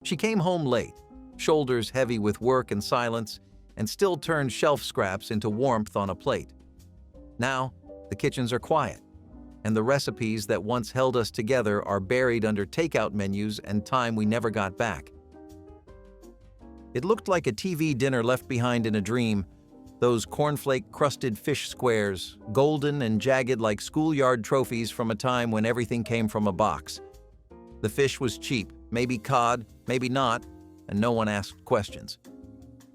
She came home late, shoulders heavy with work and silence, and still turned shelf scraps into warmth on a plate. Now, the kitchens are quiet, and the recipes that once held us together are buried under takeout menus and time we never got back. It looked like a TV dinner left behind in a dream, those cornflake-crusted fish squares, golden and jagged like schoolyard trophies from a time when everything came from a box. The fish was cheap, maybe cod, maybe not, and no one asked questions.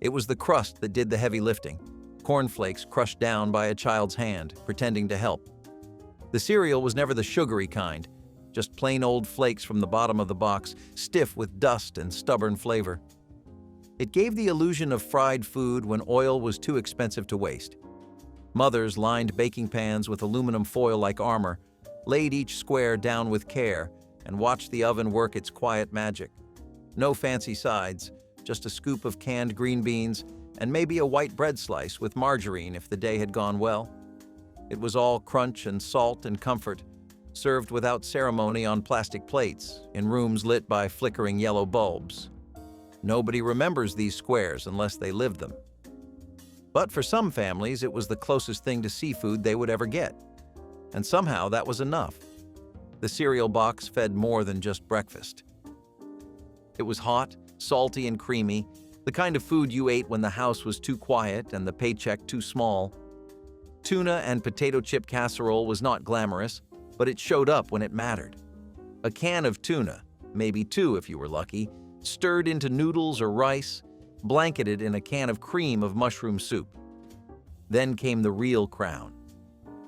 It was the crust that did the heavy lifting, cornflakes crushed down by a child's hand, pretending to help. The cereal was never the sugary kind, just plain old flakes from the bottom of the box, stiff with dust and stubborn flavor. It gave the illusion of fried food when oil was too expensive to waste. Mothers lined baking pans with aluminum foil like armor, laid each square down with care, and watched the oven work its quiet magic. No fancy sides, just a scoop of canned green beans and maybe a white bread slice with margarine if the day had gone well. It was all crunch and salt and comfort, served without ceremony on plastic plates, in rooms lit by flickering yellow bulbs. Nobody remembers these squares unless they lived them. But for some families, it was the closest thing to seafood they would ever get. And somehow that was enough. The cereal box fed more than just breakfast. It was hot, salty, and creamy, the kind of food you ate when the house was too quiet and the paycheck too small. Tuna and potato chip casserole was not glamorous, but it showed up when it mattered. A can of tuna, maybe two if you were lucky, stirred into noodles or rice, blanketed in a can of cream of mushroom soup. Then came the real crown.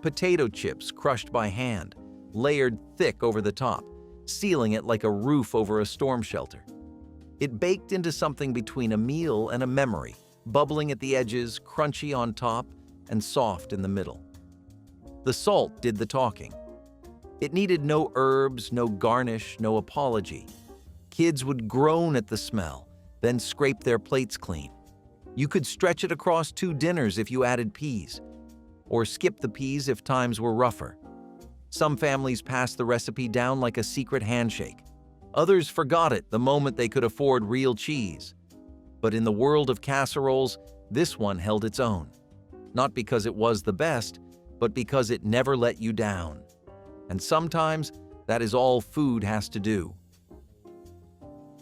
Potato chips crushed by hand, layered thick over the top, sealing it like a roof over a storm shelter. It baked into something between a meal and a memory, bubbling at the edges, crunchy on top, and soft in the middle. The salt did the talking. It needed no herbs, no garnish, no apology. Kids would groan at the smell, then scrape their plates clean. You could stretch it across 2 dinners if you added peas, or skip the peas if times were rougher. Some families passed the recipe down like a secret handshake. Others forgot it the moment they could afford real cheese. But in the world of casseroles, this one held its own. Not because it was the best, but because it never let you down. And sometimes, that is all food has to do.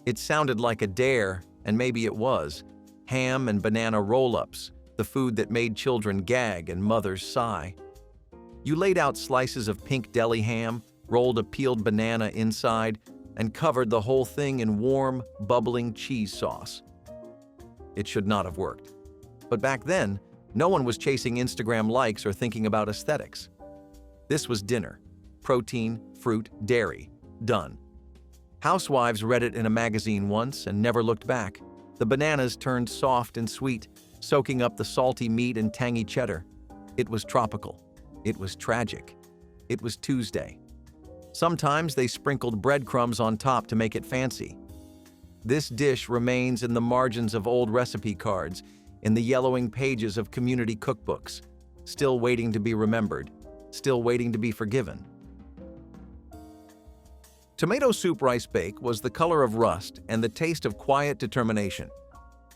It sounded like a dare, and maybe it was. Ham and banana roll-ups, the food that made children gag and mothers sigh. You laid out slices of pink deli ham, rolled a peeled banana inside, and covered the whole thing in warm, bubbling cheese sauce. It should not have worked. But back then, no one was chasing Instagram likes or thinking about aesthetics. This was dinner. Protein, fruit, dairy. Done. Housewives read it in a magazine once and never looked back. The bananas turned soft and sweet, soaking up the salty meat and tangy cheddar. It was tropical. It was tragic. It was Tuesday. Sometimes they sprinkled breadcrumbs on top to make it fancy. This dish remains in the margins of old recipe cards, in the yellowing pages of community cookbooks, still waiting to be remembered, still waiting to be forgiven. Tomato soup rice bake was the color of rust and the taste of quiet determination.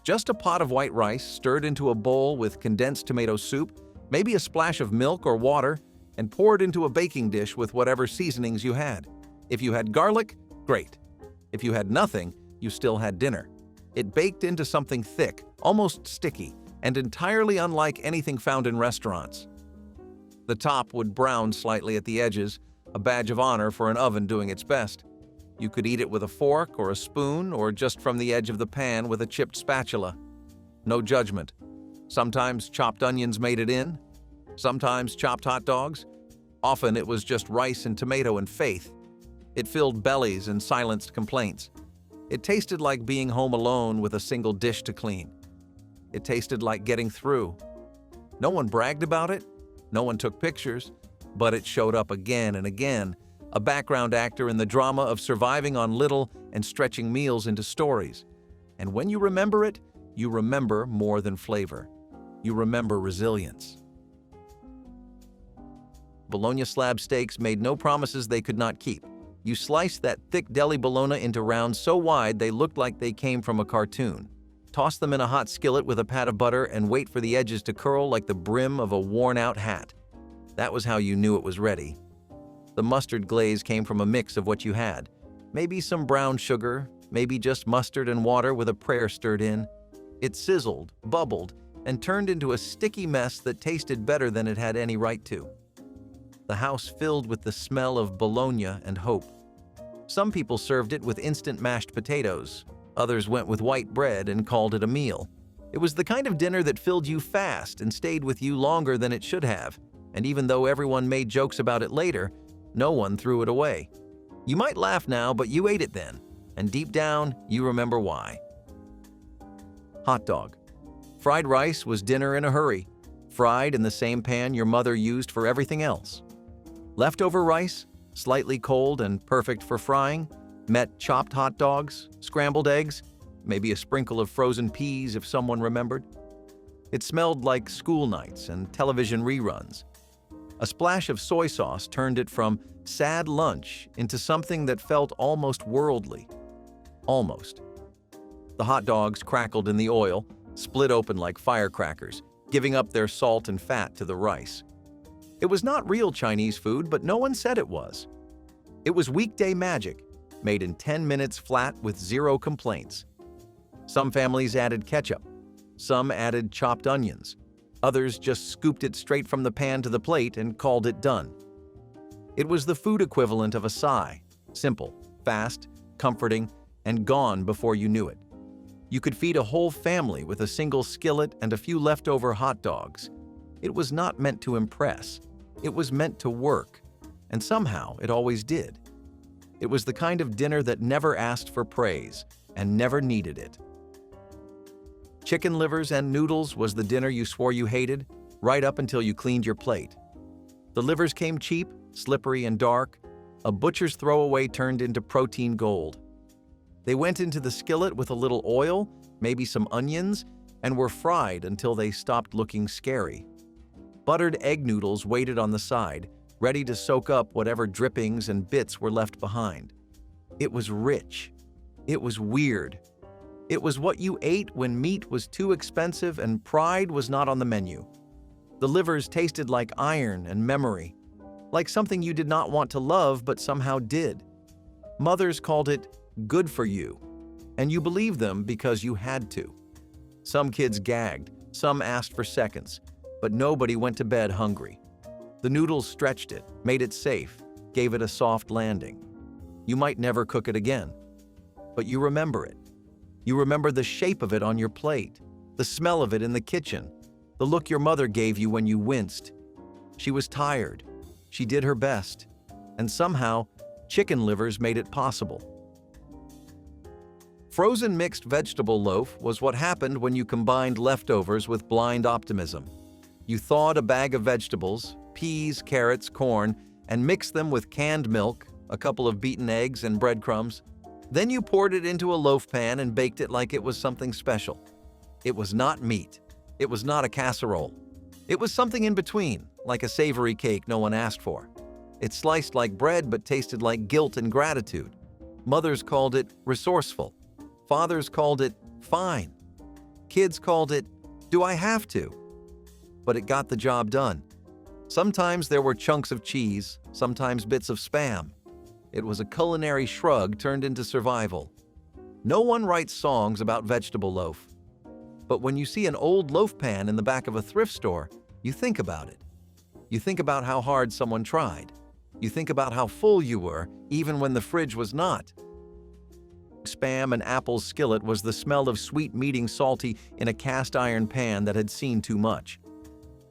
Just a pot of white rice stirred into a bowl with condensed tomato soup, maybe a splash of milk or water, and poured into a baking dish with whatever seasonings you had. If you had garlic, great. If you had nothing, you still had dinner. It baked into something thick, almost sticky, and entirely unlike anything found in restaurants. The top would brown slightly at the edges, a badge of honor for an oven doing its best. You could eat it with a fork or a spoon or just from the edge of the pan with a chipped spatula. No judgment. Sometimes chopped onions made it in, sometimes chopped hot dogs. Often it was just rice and tomato and faith. It filled bellies and silenced complaints. It tasted like being home alone with a single dish to clean. It tasted like getting through. No one bragged about it, no one took pictures, but it showed up again and again, a background actor in the drama of surviving on little and stretching meals into stories. And when you remember it, you remember more than flavor. You remember resilience. Bologna slab steaks made no promises they could not keep. You sliced that thick deli bologna into rounds so wide they looked like they came from a cartoon. Toss them in a hot skillet with a pat of butter and wait for the edges to curl like the brim of a worn-out hat. That was how you knew it was ready. The mustard glaze came from a mix of what you had. Maybe some brown sugar, maybe just mustard and water with a prayer stirred in. It sizzled, bubbled, and turned into a sticky mess that tasted better than it had any right to. The house filled with the smell of Bologna and hope. Some people served it with instant mashed potatoes. Others went with white bread and called it a meal. It was the kind of dinner that filled you fast and stayed with you longer than it should have. And even though everyone made jokes about it later, no one threw it away. You might laugh now, but you ate it then. And deep down, you remember why. Hot dog. Fried rice was dinner in a hurry, fried in the same pan your mother used for everything else. Leftover rice, slightly cold and perfect for frying, met chopped hot dogs, scrambled eggs, maybe a sprinkle of frozen peas if someone remembered. It smelled like school nights and television reruns. A splash of soy sauce turned it from sad lunch into something that felt almost worldly. Almost. The hot dogs crackled in the oil, split open like firecrackers, giving up their salt and fat to the rice. It was not real Chinese food, but no one said it was. It was weekday magic, made in 10 minutes flat with zero complaints. Some families added ketchup. Some added chopped onions. Others just scooped it straight from the pan to the plate and called it done. It was the food equivalent of a sigh, simple, fast, comforting, and gone before you knew it. You could feed a whole family with a single skillet and a few leftover hot dogs. It was not meant to impress. It was meant to work, and somehow it always did. It was the kind of dinner that never asked for praise and never needed it. Chicken livers and noodles was the dinner you swore you hated, right up until you cleaned your plate. The livers came cheap, slippery, and dark. A butcher's throwaway turned into protein gold. They went into the skillet with a little oil, maybe some onions, and were fried until they stopped looking scary. Buttered egg noodles waited on the side, ready to soak up whatever drippings and bits were left behind. It was rich. It was weird. It was what you ate when meat was too expensive and pride was not on the menu. The livers tasted like iron and memory, like something you did not want to love but somehow did. Mothers called it good for you, and you believed them because you had to. Some kids gagged, some asked for seconds, but nobody went to bed hungry. The noodles stretched it, made it safe, gave it a soft landing. You might never cook it again, but you remember it. You remember the shape of it on your plate, the smell of it in the kitchen, the look your mother gave you when you winced. She was tired. She did her best. And somehow, chicken livers made it possible. Frozen mixed vegetable loaf was what happened when you combined leftovers with blind optimism. You thawed a bag of vegetables, peas, carrots, corn, and mixed them with canned milk, a couple of beaten eggs, and breadcrumbs. Then you poured it into a loaf pan and baked it like it was something special. It was not meat. It was not a casserole. It was something in between, like a savory cake no one asked for. It sliced like bread but tasted like guilt and gratitude. Mothers called it resourceful. Fathers called it fine. Kids called it, do I have to? But it got the job done. Sometimes there were chunks of cheese, sometimes bits of Spam. It was a culinary shrug turned into survival. No one writes songs about vegetable loaf. But when you see an old loaf pan in the back of a thrift store, you think about it. You think about how hard someone tried. You think about how full you were, even when the fridge was not. Spam and apple skillet was the smell of sweet meeting salty in a cast iron pan that had seen too much.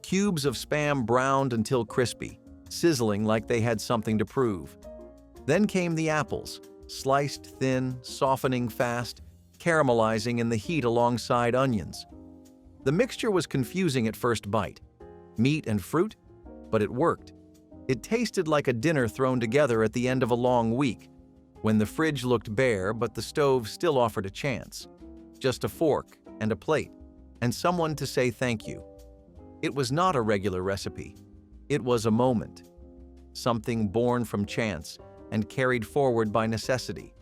Cubes of Spam browned until crispy, sizzling like they had something to prove. Then came the apples, sliced thin, softening fast, caramelizing in the heat alongside onions. The mixture was confusing at first bite. Meat and fruit? But it worked. It tasted like a dinner thrown together at the end of a long week, when the fridge looked bare but the stove still offered a chance. Just a fork and a plate, and someone to say thank you. It was not a regular recipe. It was a moment. Something born from chance, and carried forward by necessity.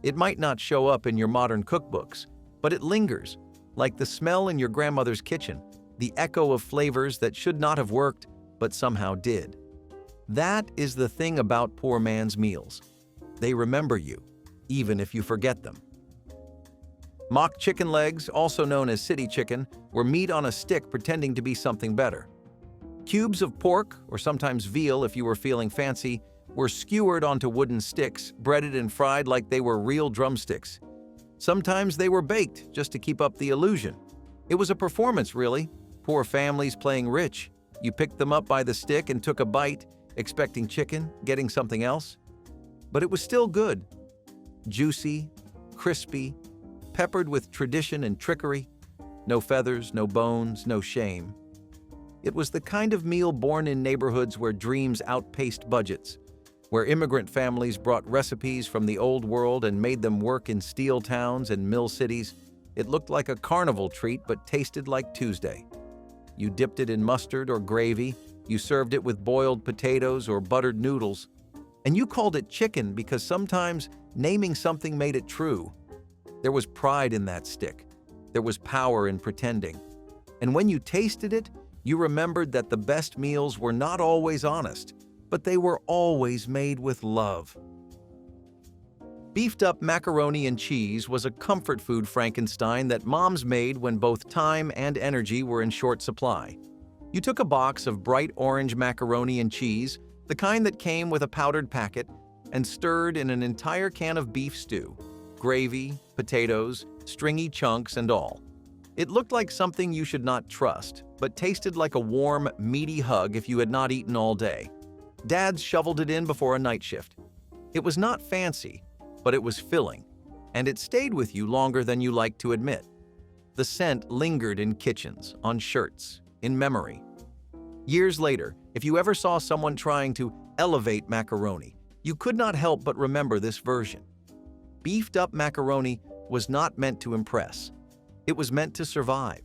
It might not show up in your modern cookbooks, but it lingers, like the smell in your grandmother's kitchen, the echo of flavors that should not have worked, but somehow did. That is the thing about poor man's meals. They remember you, even if you forget them. Mock chicken legs, also known as city chicken, were meat on a stick pretending to be something better. Cubes of pork, or sometimes veal if you were feeling fancy, were skewered onto wooden sticks, breaded and fried like they were real drumsticks. Sometimes they were baked just to keep up the illusion. It was a performance, really. Poor families playing rich. You picked them up by the stick and took a bite, expecting chicken, getting something else. But it was still good. Juicy, crispy, peppered with tradition and trickery. No feathers, no bones, no shame. It was the kind of meal born in neighborhoods where dreams outpaced budgets, where immigrant families brought recipes from the old world and made them work in steel towns and mill cities. It looked like a carnival treat but tasted like Tuesday. You dipped it in mustard or gravy, you served it with boiled potatoes or buttered noodles, and you called it chicken because sometimes naming something made it true. There was pride in that stick. There was power in pretending. And when you tasted it, you remembered that the best meals were not always honest, but they were always made with love. Beefed up macaroni and cheese was a comfort food Frankenstein that moms made when both time and energy were in short supply. You took a box of bright orange macaroni and cheese, the kind that came with a powdered packet, and stirred in an entire can of beef stew, gravy, potatoes, stringy chunks, and all. It looked like something you should not trust, but tasted like a warm, meaty hug if you had not eaten all day. Dads shoveled it in before a night shift. It was not fancy, but it was filling, and it stayed with you longer than you liked to admit. The scent lingered in kitchens, on shirts, in memory. Years later, if you ever saw someone trying to elevate macaroni, you could not help but remember this version. Beefed up macaroni was not meant to impress. It was meant to survive,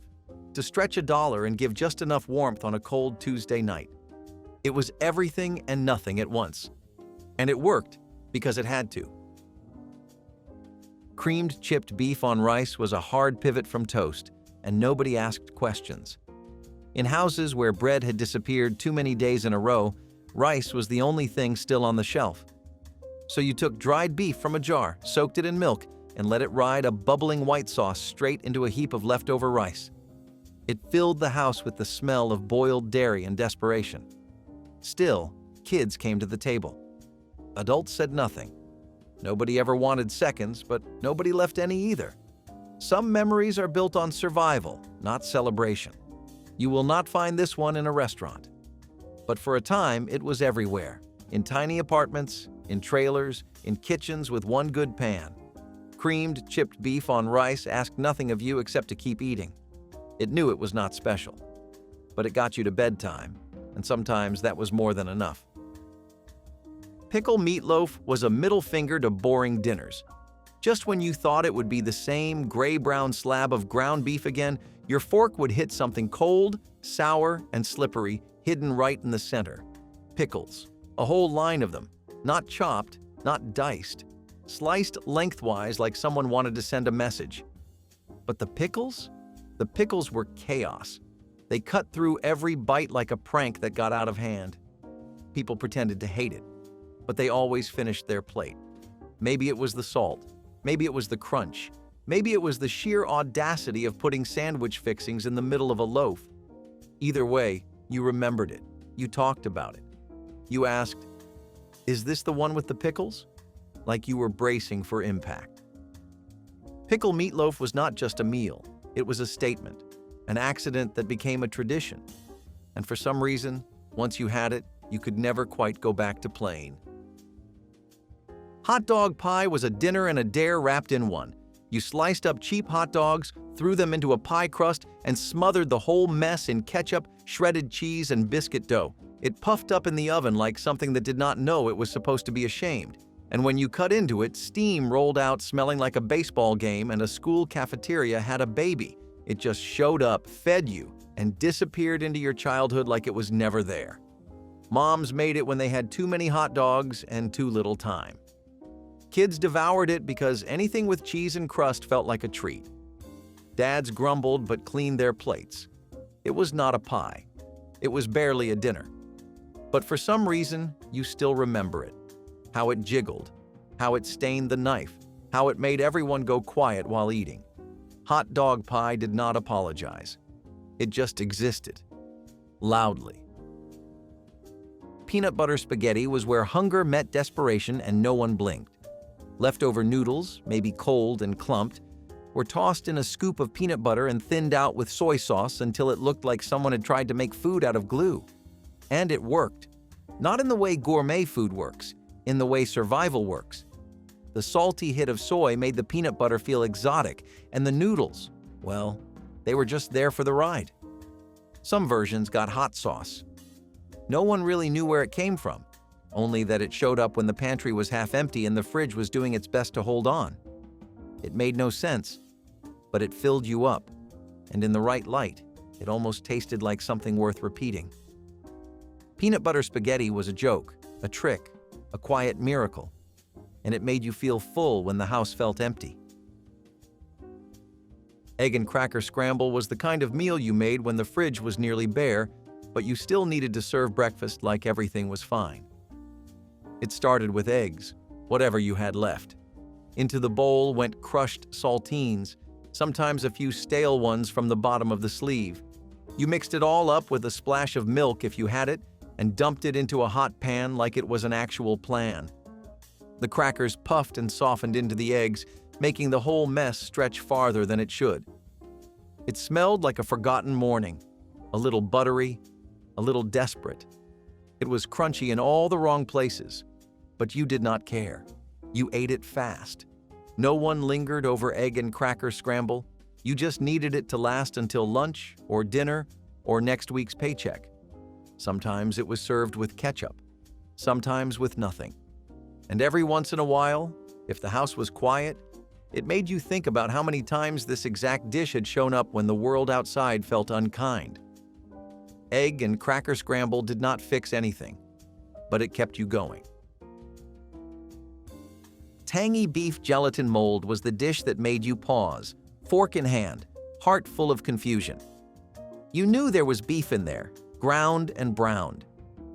to stretch a dollar and give just enough warmth on a cold Tuesday night. It was everything and nothing at once. And it worked because it had to. Creamed chipped beef on rice was a hard pivot from toast, and nobody asked questions. In houses where bread had disappeared too many days in a row, rice was the only thing still on the shelf. So you took dried beef from a jar, soaked it in milk, and let it ride a bubbling white sauce straight into a heap of leftover rice. It filled the house with the smell of boiled dairy and desperation. Still, kids came to the table. Adults said nothing. Nobody ever wanted seconds, but nobody left any either. Some memories are built on survival, not celebration. You will not find this one in a restaurant. But for a time, it was everywhere. In tiny apartments, in trailers, in kitchens with one good pan. Creamed, chipped beef on rice asked nothing of you except to keep eating. It knew it was not special. But it got you to bedtime, and sometimes that was more than enough. Pickle meatloaf was a middle finger to boring dinners. Just when you thought it would be the same gray-brown slab of ground beef again, your fork would hit something cold, sour, and slippery, hidden right in the center. Pickles. A whole line of them. Not chopped, not diced. Sliced lengthwise like someone wanted to send a message. But the pickles? The pickles were chaos. They cut through every bite like a prank that got out of hand. People pretended to hate it, but they always finished their plate. Maybe it was the salt. Maybe it was the crunch. Maybe it was the sheer audacity of putting sandwich fixings in the middle of a loaf. Either way, you remembered it. You talked about it. You asked, "Is this the one with the pickles?" Like you were bracing for impact. Pickle meatloaf was not just a meal. It was a statement, an accident that became a tradition. And for some reason, once you had it, you could never quite go back to plain. Hot dog pie was a dinner and a dare wrapped in one. You sliced up cheap hot dogs, threw them into a pie crust, and smothered the whole mess in ketchup, shredded cheese, and biscuit dough. It puffed up in the oven like something that did not know it was supposed to be ashamed. And when you cut into it, steam rolled out smelling like a baseball game and a school cafeteria had a baby. It just showed up, fed you, and disappeared into your childhood like it was never there. Moms made it when they had too many hot dogs and too little time. Kids devoured it because anything with cheese and crust felt like a treat. Dads grumbled but cleaned their plates. It was not a pie. It was barely a dinner. But for some reason, you still remember it. How it jiggled, how it stained the knife, how it made everyone go quiet while eating. Hot dog pie did not apologize. It just existed. Loudly. Peanut butter spaghetti was where hunger met desperation and no one blinked. Leftover noodles, maybe cold and clumped, were tossed in a scoop of peanut butter and thinned out with soy sauce until it looked like someone had tried to make food out of glue. And it worked. Not in the way gourmet food works, in the way survival works. The salty hit of soy made the peanut butter feel exotic, and the noodles, well, they were just there for the ride. Some versions got hot sauce. No one really knew where it came from, only that it showed up when the pantry was half empty and the fridge was doing its best to hold on. It made no sense, but it filled you up, and in the right light, it almost tasted like something worth repeating. Peanut butter spaghetti was a joke, a trick, a quiet miracle, and it made you feel full when the house felt empty. Egg and cracker scramble was the kind of meal you made when the fridge was nearly bare, but you still needed to serve breakfast like everything was fine. It started with eggs, whatever you had left. Into the bowl went crushed saltines, sometimes a few stale ones from the bottom of the sleeve. You mixed it all up with a splash of milk if you had it, and dumped it into a hot pan like it was an actual plan. The crackers puffed and softened into the eggs, making the whole mess stretch farther than it should. It smelled like a forgotten morning, a little buttery, a little desperate. It was crunchy in all the wrong places, but you did not care. You ate it fast. No one lingered over egg and cracker scramble. You just needed it to last until lunch or dinner or next week's paycheck. Sometimes it was served with ketchup, sometimes with nothing. And every once in a while, if the house was quiet, it made you think about how many times this exact dish had shown up when the world outside felt unkind. Egg and cracker scramble did not fix anything, but it kept you going. Tangy beef gelatin mold was the dish that made you pause, fork in hand, heart full of confusion. You knew there was beef in there, ground and browned.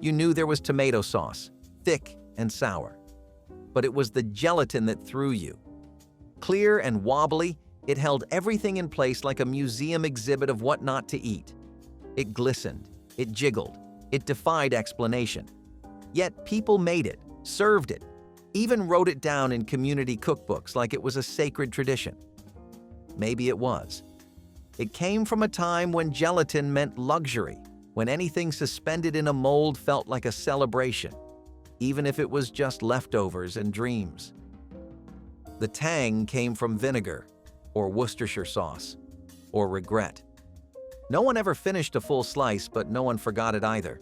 You knew there was tomato sauce, thick and sour. But it was the gelatin that threw you. Clear and wobbly, it held everything in place like a museum exhibit of what not to eat. It glistened, it jiggled, it defied explanation. Yet people made it, served it, even wrote it down in community cookbooks like it was a sacred tradition. Maybe it was. It came from a time when gelatin meant luxury, when anything suspended in a mold felt like a celebration, even if it was just leftovers and dreams. The tang came from vinegar, or Worcestershire sauce, or regret. No one ever finished a full slice, but no one forgot it either.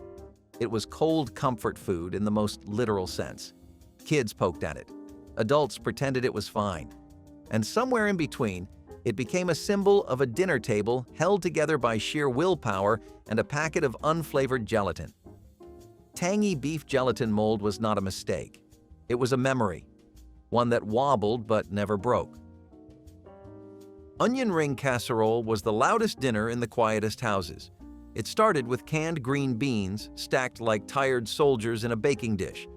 It was cold comfort food in the most literal sense. Kids poked at it. Adults pretended it was fine. And somewhere in between, it became a symbol of a dinner table held together by sheer willpower and a packet of unflavored gelatin. Tangy beef gelatin mold was not a mistake. It was a memory, one that wobbled but never broke. Onion ring casserole was the loudest dinner in the quietest houses. It started with canned green beans stacked like tired soldiers in a baking dish.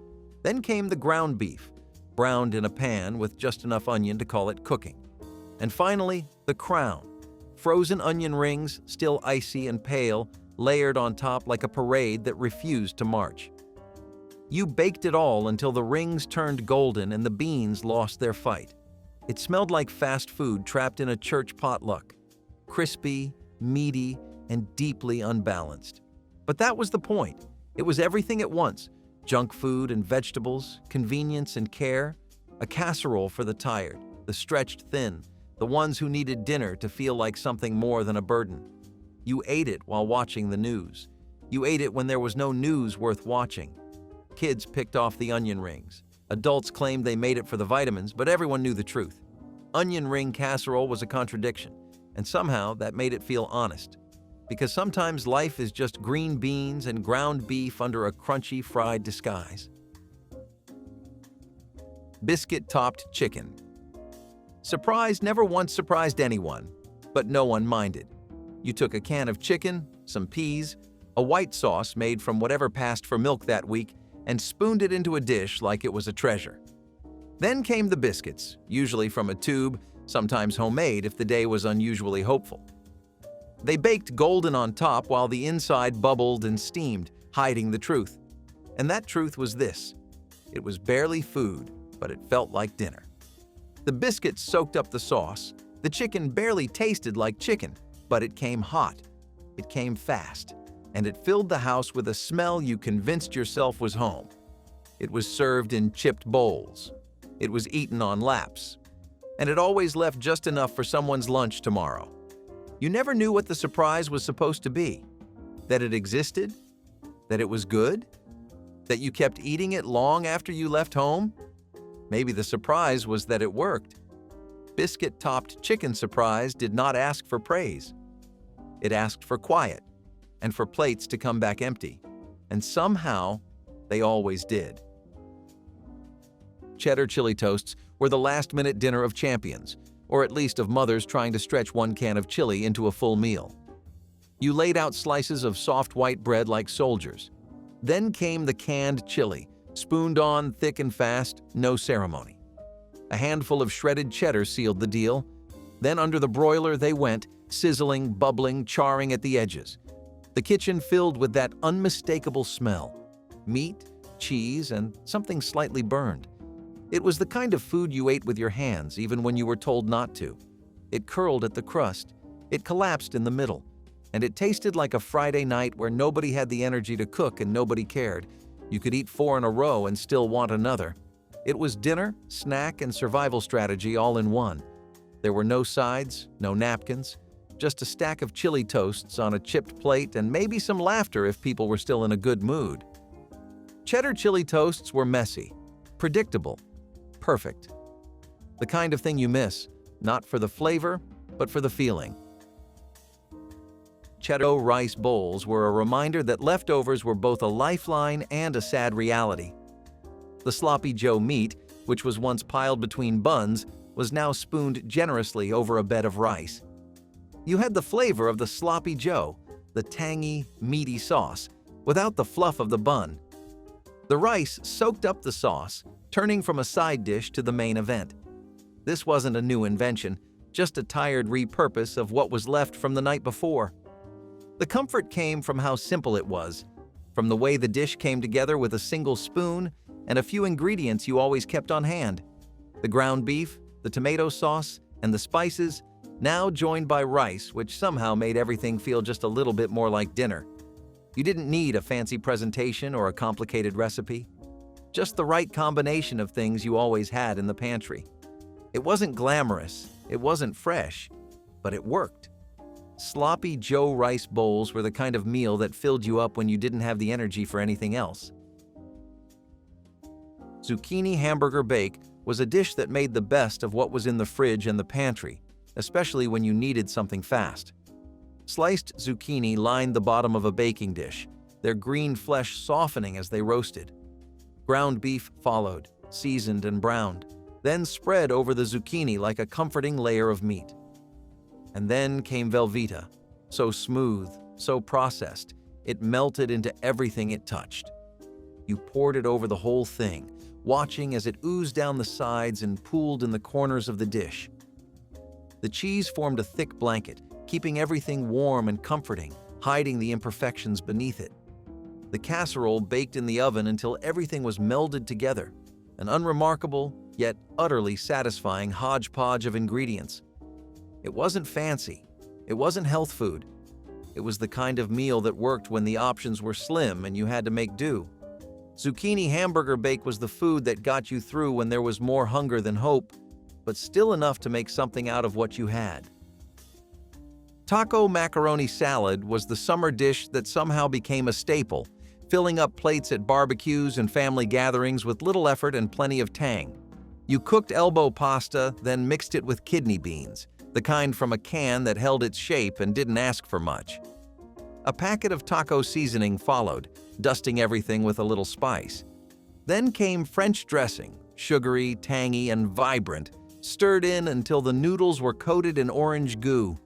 Then came the ground beef, browned in a pan with just enough onion to call it cooking. And finally, the crown, frozen onion rings, still icy and pale, layered on top like a parade that refused to march. You baked it all until the rings turned golden and the beans lost their fight. It smelled like fast food trapped in a church potluck, crispy, meaty, and deeply unbalanced. But that was the point. It was everything at once. Junk food and vegetables, convenience and care, a casserole for the tired, the stretched thin, the ones who needed dinner to feel like something more than a burden. You ate it while watching the news. You ate it when there was no news worth watching. Kids picked off the onion rings. Adults claimed they made it for the vitamins, but everyone knew the truth. Onion ring casserole was a contradiction, and somehow that made it feel honest. because sometimes life is just green beans and ground beef under a crunchy fried disguise. Biscuit-topped chicken. Surprise never once surprised anyone, but no one minded. You took a can of chicken, some peas, a white sauce made from whatever passed for milk that week, and spooned it into a dish like it was a treasure. Then came the biscuits, usually from a tube, sometimes homemade if the day was unusually hopeful. They baked golden on top while the inside bubbled and steamed, hiding the truth. And that truth was this: it was barely food, but it felt like dinner. The biscuits soaked up the sauce. The chicken barely tasted like chicken, but it came hot. It came fast, and it filled the house with a smell you convinced yourself was home. It was served in chipped bowls. It was eaten on laps. And it always left just enough for someone's lunch tomorrow. You never knew what the surprise was supposed to be. That it existed? That it was good? That you kept eating it long after you left home? Maybe the surprise was that it worked. Biscuit-topped chicken surprise did not ask for praise. It asked for quiet and for plates to come back empty. And somehow, they always did. Cheddar chili toasts were the last-minute dinner of champions, or at least of mothers trying to stretch one can of chili into a full meal. You laid out slices of soft white bread like soldiers. Then came the canned chili, spooned on thick and fast, no ceremony. A handful of shredded cheddar sealed the deal. Then under the broiler they went, sizzling, bubbling, charring at the edges. The kitchen filled with that unmistakable smell: meat, cheese, and something slightly burned. It was the kind of food you ate with your hands even when you were told not to. It curled at the crust, it collapsed in the middle, and it tasted like a Friday night where nobody had the energy to cook and nobody cared. You could eat 4 in a row and still want another. It was dinner, snack, and survival strategy all in one. There were no sides, no napkins, just a stack of chili toasts on a chipped plate and maybe some laughter if people were still in a good mood. Cheddar chili toasts were messy, predictable, perfect. The kind of thing you miss, not for the flavor, but for the feeling. Cheddar rice bowls were a reminder that leftovers were both a lifeline and a sad reality. The sloppy Joe meat, which was once piled between buns, was now spooned generously over a bed of rice. You had the flavor of the sloppy Joe, the tangy, meaty sauce, without the fluff of the bun. The rice soaked up the sauce, turning from a side dish to the main event. This wasn't a new invention, just a tired repurpose of what was left from the night before. The comfort came from how simple it was, from the way the dish came together with a single spoon and a few ingredients you always kept on hand. The ground beef, the tomato sauce, and the spices, now joined by rice, which somehow made everything feel just a little bit more like dinner. You didn't need a fancy presentation or a complicated recipe. Just the right combination of things you always had in the pantry. It wasn't glamorous, it wasn't fresh, but it worked. Sloppy Joe rice bowls were the kind of meal that filled you up when you didn't have the energy for anything else. Zucchini hamburger bake was a dish that made the best of what was in the fridge and the pantry, especially when you needed something fast. Sliced zucchini lined the bottom of a baking dish, their green flesh softening as they roasted. Ground beef followed, seasoned and browned, then spread over the zucchini like a comforting layer of meat. And then came Velveeta, so smooth, so processed, it melted into everything it touched. You poured it over the whole thing, watching as it oozed down the sides and pooled in the corners of the dish. The cheese formed a thick blanket, keeping everything warm and comforting, hiding the imperfections beneath it. The casserole baked in the oven until everything was melded together, an unremarkable, yet utterly satisfying hodgepodge of ingredients. It wasn't fancy. It wasn't health food. It was the kind of meal that worked when the options were slim and you had to make do. Zucchini hamburger bake was the food that got you through when there was more hunger than hope, but still enough to make something out of what you had. Taco macaroni salad was the summer dish that somehow became a staple, filling up plates at barbecues and family gatherings with little effort and plenty of tang. You cooked elbow pasta, then mixed it with kidney beans, the kind from a can that held its shape and didn't ask for much. A packet of taco seasoning followed, dusting everything with a little spice. Then came French dressing, sugary, tangy, and vibrant, stirred in until the noodles were coated in orange goo.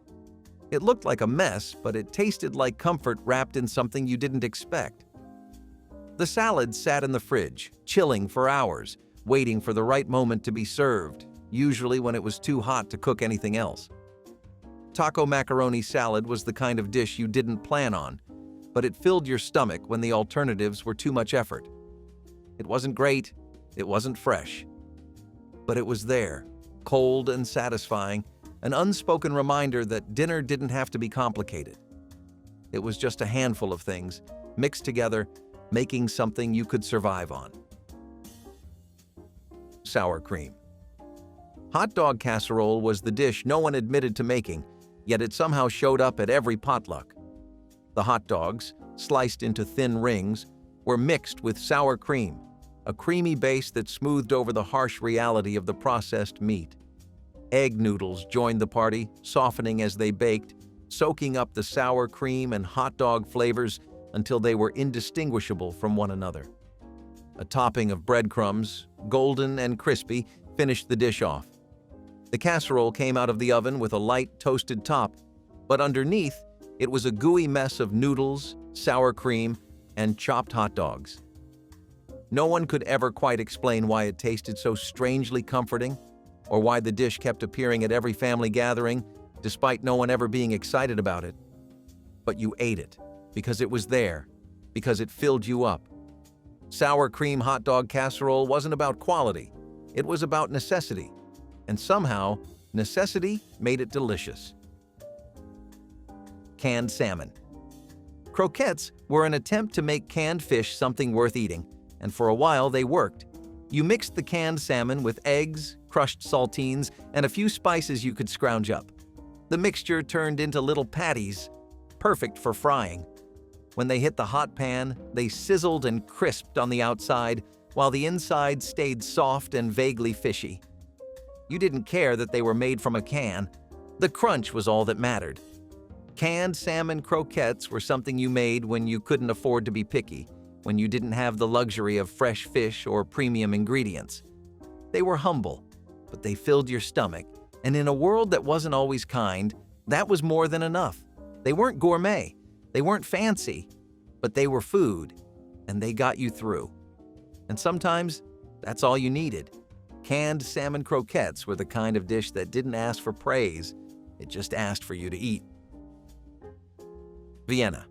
It looked like a mess, but it tasted like comfort wrapped in something you didn't expect. The salad sat in the fridge, chilling for hours, waiting for the right moment to be served, usually when it was too hot to cook anything else. Taco macaroni salad was the kind of dish you didn't plan on, but it filled your stomach when the alternatives were too much effort. It wasn't great, it wasn't fresh, but it was there, cold and satisfying, an unspoken reminder that dinner didn't have to be complicated. It was just a handful of things, mixed together, making something you could survive on. Sour cream. Hot dog casserole was the dish no one admitted to making, yet it somehow showed up at every potluck. The hot dogs, sliced into thin rings, were mixed with sour cream, a creamy base that smoothed over the harsh reality of the processed meat. Egg noodles joined the party, softening as they baked, soaking up the sour cream and hot dog flavors until they were indistinguishable from one another. A topping of breadcrumbs, golden and crispy, finished the dish off. The casserole came out of the oven with a light, toasted top, but underneath, it was a gooey mess of noodles, sour cream, and chopped hot dogs. No one could ever quite explain why it tasted so strangely comforting, or why the dish kept appearing at every family gathering, despite no one ever being excited about it. But you ate it, because it was there, because it filled you up. Sour cream hot dog casserole wasn't about quality, it was about necessity. And somehow, necessity made it delicious. Canned salmon. Croquettes were an attempt to make canned fish something worth eating, and for a while they worked. You mixed the canned salmon with eggs, crushed saltines, and a few spices you could scrounge up. The mixture turned into little patties, perfect for frying. When they hit the hot pan, they sizzled and crisped on the outside, while the inside stayed soft and vaguely fishy. You didn't care that they were made from a can. The crunch was all that mattered. Canned salmon croquettes were something you made when you couldn't afford to be picky, when you didn't have the luxury of fresh fish or premium ingredients. They were humble, but they filled your stomach, and in a world that wasn't always kind, that was more than enough. They weren't gourmet, they weren't fancy, but they were food, and they got you through. And sometimes, that's all you needed. Canned salmon croquettes were the kind of dish that didn't ask for praise, it just asked for you to eat. Vienna.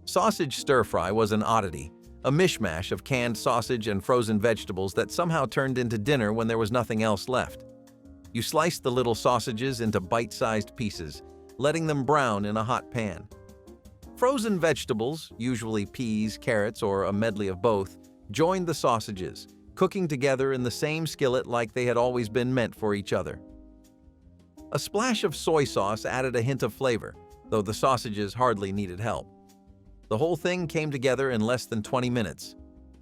Sausage stir-fry was an oddity, a mishmash of canned sausage and frozen vegetables that somehow turned into dinner when there was nothing else left. You sliced the little sausages into bite-sized pieces, letting them brown in a hot pan. Frozen vegetables, usually peas, carrots, or a medley of both, joined the sausages, cooking together in the same skillet like they had always been meant for each other. A splash of soy sauce added a hint of flavor, though the sausages hardly needed help. The whole thing came together in less than 20 minutes,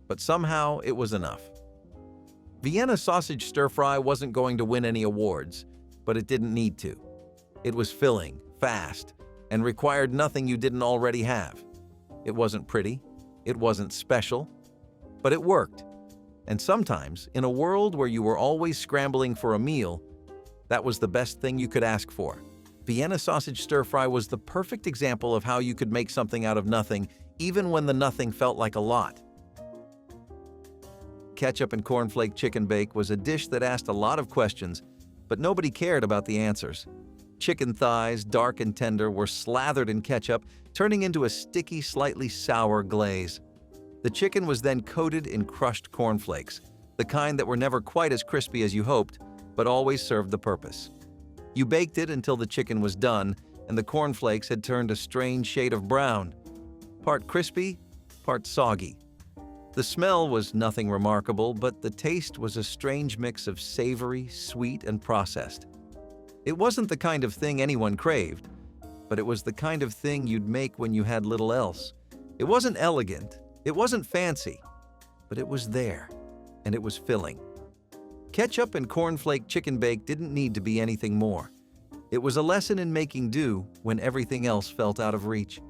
but somehow it was enough. Vienna sausage stir-fry wasn't going to win any awards, but it didn't need to. It was filling, fast, and required nothing you didn't already have. It wasn't pretty, it wasn't special, but it worked. And sometimes, in a world where you were always scrambling for a meal, that was the best thing you could ask for. Vienna sausage stir-fry was the perfect example of how you could make something out of nothing, even when the nothing felt like a lot. Ketchup and cornflake chicken bake was a dish that asked a lot of questions, but nobody cared about the answers. Chicken thighs, dark and tender, were slathered in ketchup, turning into a sticky, slightly sour glaze. The chicken was then coated in crushed cornflakes, the kind that were never quite as crispy as you hoped, but always served the purpose. You baked it until the chicken was done, and the cornflakes had turned a strange shade of brown, part crispy, part soggy. The smell was nothing remarkable, but the taste was a strange mix of savory, sweet, and processed. It wasn't the kind of thing anyone craved, but it was the kind of thing you'd make when you had little else. It wasn't elegant, it wasn't fancy, but it was there, and it was filling. Ketchup and cornflake chicken bake didn't need to be anything more. It was a lesson in making do when everything else felt out of reach.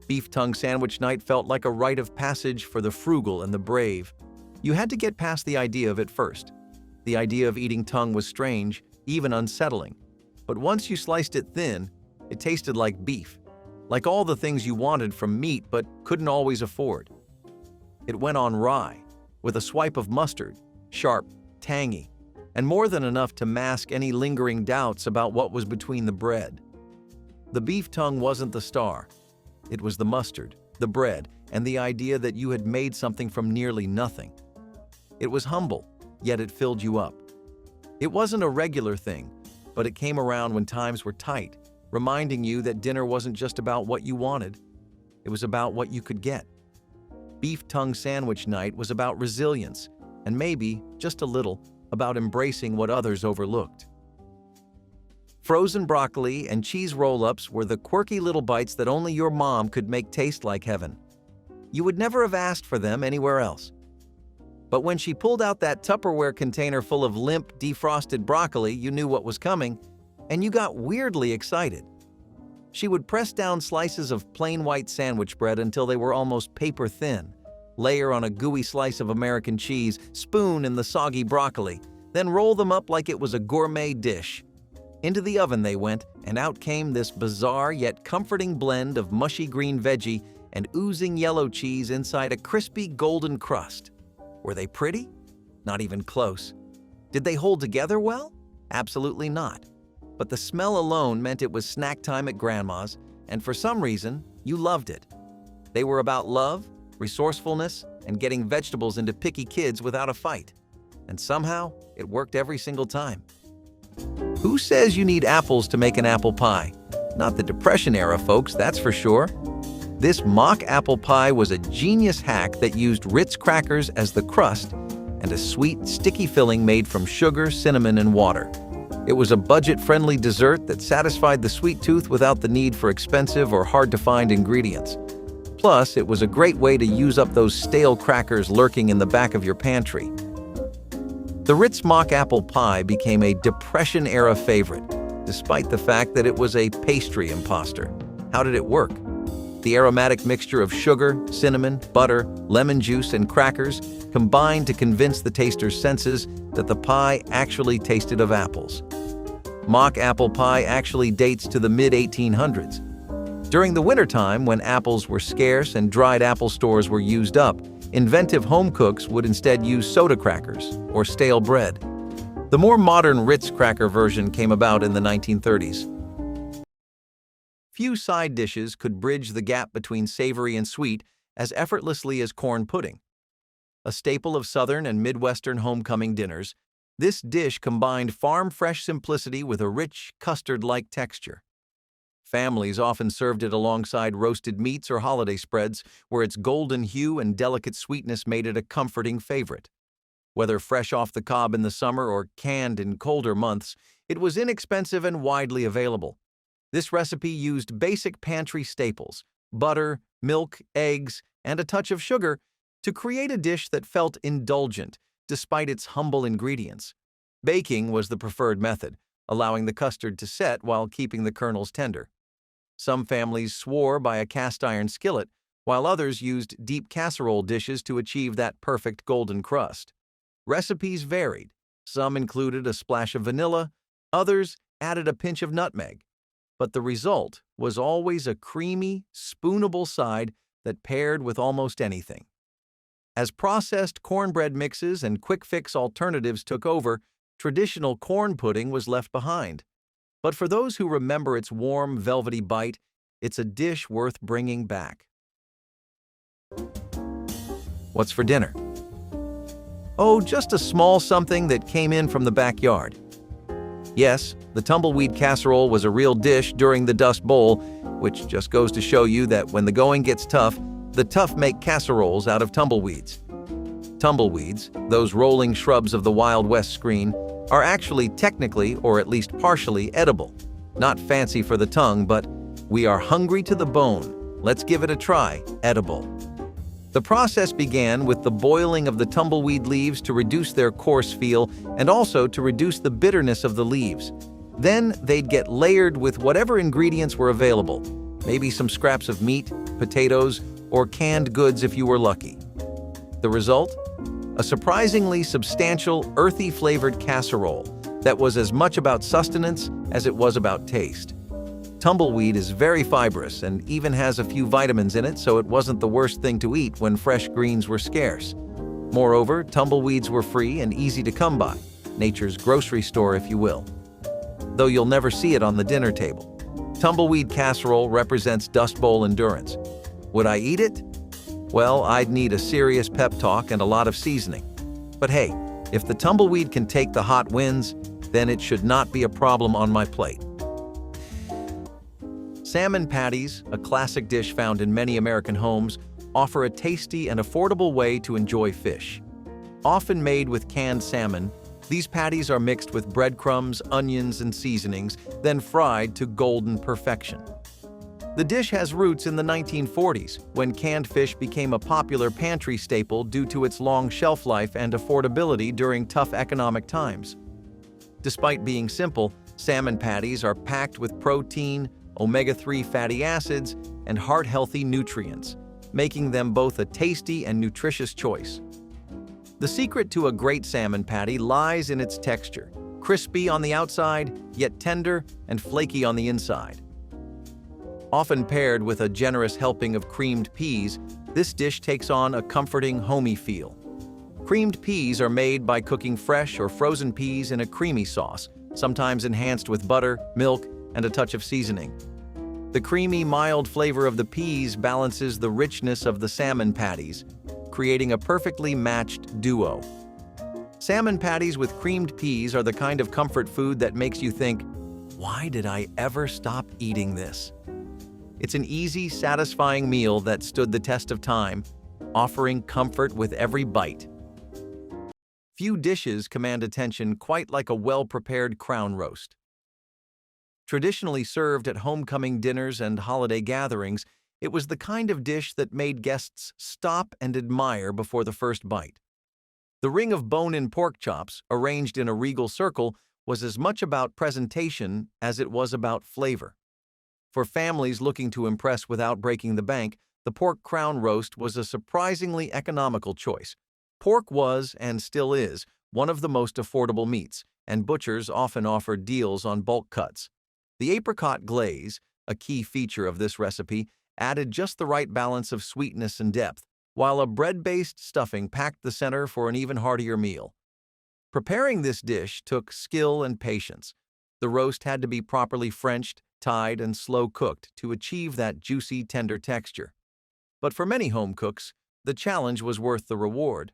Beef tongue sandwich night felt like a rite of passage for the frugal and the brave. You had to get past the idea of it first. The idea of eating tongue was strange, even unsettling. But once you sliced it thin, it tasted like beef, like all the things you wanted from meat but couldn't always afford. It went on rye, with a swipe of mustard, sharp, tangy, and more than enough to mask any lingering doubts about what was between the bread. The beef tongue wasn't the star. It was the mustard, the bread, and the idea that you had made something from nearly nothing. It was humble, yet it filled you up. It wasn't a regular thing, but it came around when times were tight, reminding you that dinner wasn't just about what you wanted. It was about what you could get. Beef tongue sandwich night was about resilience, and maybe, just a little, about embracing what others overlooked. Frozen broccoli and cheese roll-ups were the quirky little bites that only your mom could make taste like heaven. You would never have asked for them anywhere else. But when she pulled out that Tupperware container full of limp, defrosted broccoli, you knew what was coming, and you got weirdly excited. She would press down slices of plain white sandwich bread until they were almost paper thin, layer on a gooey slice of American cheese, spoon in the soggy broccoli, then roll them up like it was a gourmet dish. Into the oven they went, and out came this bizarre yet comforting blend of mushy green veggie and oozing yellow cheese inside a crispy golden crust. Were they pretty? Not even close. Did they hold together well? Absolutely not. But the smell alone meant it was snack time at Grandma's, and for some reason, you loved it. They were about love, resourcefulness, and getting vegetables into picky kids without a fight. And somehow, it worked every single time. Who says you need apples to make an apple pie? Not the Depression era, folks, that's for sure. This mock apple pie was a genius hack that used Ritz crackers as the crust and a sweet, sticky filling made from sugar, cinnamon, and water. It was a budget-friendly dessert that satisfied the sweet tooth without the need for expensive or hard-to-find ingredients. Plus, it was a great way to use up those stale crackers lurking in the back of your pantry. The Ritz mock apple pie became a Depression-era favorite, despite the fact that it was a pastry imposter. How did it work? The aromatic mixture of sugar, cinnamon, butter, lemon juice, and crackers combined to convince the taster's senses that the pie actually tasted of apples. Mock apple pie actually dates to the mid-1800s. During the wintertime, when apples were scarce and dried apple stores were used up, inventive home cooks would instead use soda crackers or stale bread. The more modern Ritz cracker version came about in the 1930s. Few side dishes could bridge the gap between savory and sweet as effortlessly as corn pudding. A staple of Southern and Midwestern homecoming dinners, this dish combined farm-fresh simplicity with a rich, custard-like texture. Families often served it alongside roasted meats or holiday spreads, where its golden hue and delicate sweetness made it a comforting favorite. Whether fresh off the cob in the summer or canned in colder months, it was inexpensive and widely available. This recipe used basic pantry staples, butter, milk, eggs, and a touch of sugar to create a dish that felt indulgent despite its humble ingredients. Baking was the preferred method, allowing the custard to set while keeping the kernels tender. Some families swore by a cast-iron skillet, while others used deep casserole dishes to achieve that perfect golden crust. Recipes varied. Some included a splash of vanilla, others added a pinch of nutmeg. But the result was always a creamy, spoonable side that paired with almost anything. As processed cornbread mixes and quick-fix alternatives took over, traditional corn pudding was left behind. But for those who remember its warm, velvety bite, it's a dish worth bringing back. What's for dinner? Oh, just a small something that came in from the backyard. Yes, the tumbleweed casserole was a real dish during the Dust Bowl, which just goes to show you that when the going gets tough, the tough make casseroles out of tumbleweeds. Tumbleweeds, those rolling shrubs of the Wild West screen, are actually technically, or at least partially, edible. Not fancy for the tongue, but we are hungry to the bone. Let's give it a try, edible. The process began with the boiling of the tumbleweed leaves to reduce their coarse feel and also to reduce the bitterness of the leaves. Then they'd get layered with whatever ingredients were available, maybe some scraps of meat, potatoes, or canned goods if you were lucky. The result? A surprisingly substantial, earthy-flavored casserole that was as much about sustenance as it was about taste. Tumbleweed is very fibrous and even has a few vitamins in it, so it wasn't the worst thing to eat when fresh greens were scarce. Moreover, tumbleweeds were free and easy to come by, nature's grocery store if you will. Though you'll never see it on the dinner table. Tumbleweed casserole represents Dust Bowl endurance. Would I eat it? Well, I'd need a serious pep talk and a lot of seasoning. But hey, if the tumbleweed can take the hot winds, then it should not be a problem on my plate. Salmon patties, a classic dish found in many American homes, offer a tasty and affordable way to enjoy fish. Often made with canned salmon, these patties are mixed with breadcrumbs, onions, and seasonings, then fried to golden perfection. The dish has roots in the 1940s, when canned fish became a popular pantry staple due to its long shelf life and affordability during tough economic times. Despite being simple, salmon patties are packed with protein, omega-3 fatty acids, and heart-healthy nutrients, making them both a tasty and nutritious choice. The secret to a great salmon patty lies in its texture, crispy on the outside, yet tender and flaky on the inside. Often paired with a generous helping of creamed peas, this dish takes on a comforting, homey feel. Creamed peas are made by cooking fresh or frozen peas in a creamy sauce, sometimes enhanced with butter, milk, and a touch of seasoning. The creamy, mild flavor of the peas balances the richness of the salmon patties, creating a perfectly matched duo. Salmon patties with creamed peas are the kind of comfort food that makes you think, why did I ever stop eating this? It's an easy, satisfying meal that stood the test of time, offering comfort with every bite. Few dishes command attention quite like a well-prepared crown roast. Traditionally served at homecoming dinners and holiday gatherings, it was the kind of dish that made guests stop and admire before the first bite. The ring of bone-in pork chops, arranged in a regal circle, was as much about presentation as it was about flavor. For families looking to impress without breaking the bank, the pork crown roast was a surprisingly economical choice. Pork was, and still is, one of the most affordable meats, and butchers often offered deals on bulk cuts. The apricot glaze, a key feature of this recipe, added just the right balance of sweetness and depth, while a bread-based stuffing packed the center for an even heartier meal. Preparing this dish took skill and patience. The roast had to be properly Frenched, tied, and slow-cooked to achieve that juicy, tender texture. But for many home cooks, the challenge was worth the reward.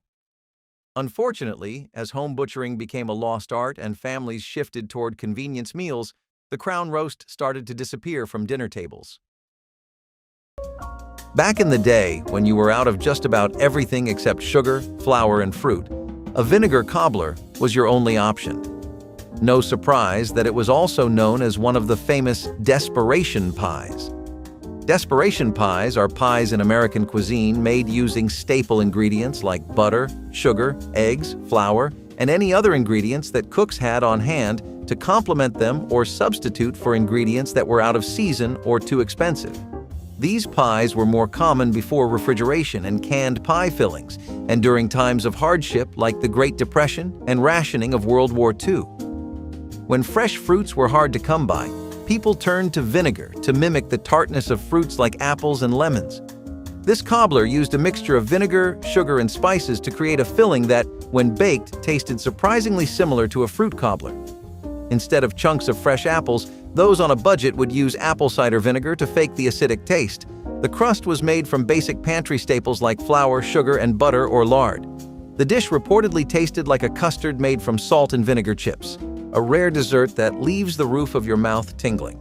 Unfortunately, as home butchering became a lost art and families shifted toward convenience meals, the crown roast started to disappear from dinner tables. Back in the day, when you were out of just about everything except sugar, flour, and fruit, a vinegar cobbler was your only option. No surprise that it was also known as one of the famous desperation pies. Desperation pies are pies in American cuisine made using staple ingredients like butter, sugar, eggs, flour, and any other ingredients that cooks had on hand to complement them or substitute for ingredients that were out of season or too expensive. These pies were more common before refrigeration and canned pie fillings, and during times of hardship like the Great Depression and rationing of World War II. When fresh fruits were hard to come by, people turned to vinegar to mimic the tartness of fruits like apples and lemons. This cobbler used a mixture of vinegar, sugar, and spices to create a filling that, when baked, tasted surprisingly similar to a fruit cobbler. Instead of chunks of fresh apples, those on a budget would use apple cider vinegar to fake the acidic taste. The crust was made from basic pantry staples like flour, sugar, and butter or lard. The dish reportedly tasted like a custard made from salt and vinegar chips, a rare dessert that leaves the roof of your mouth tingling.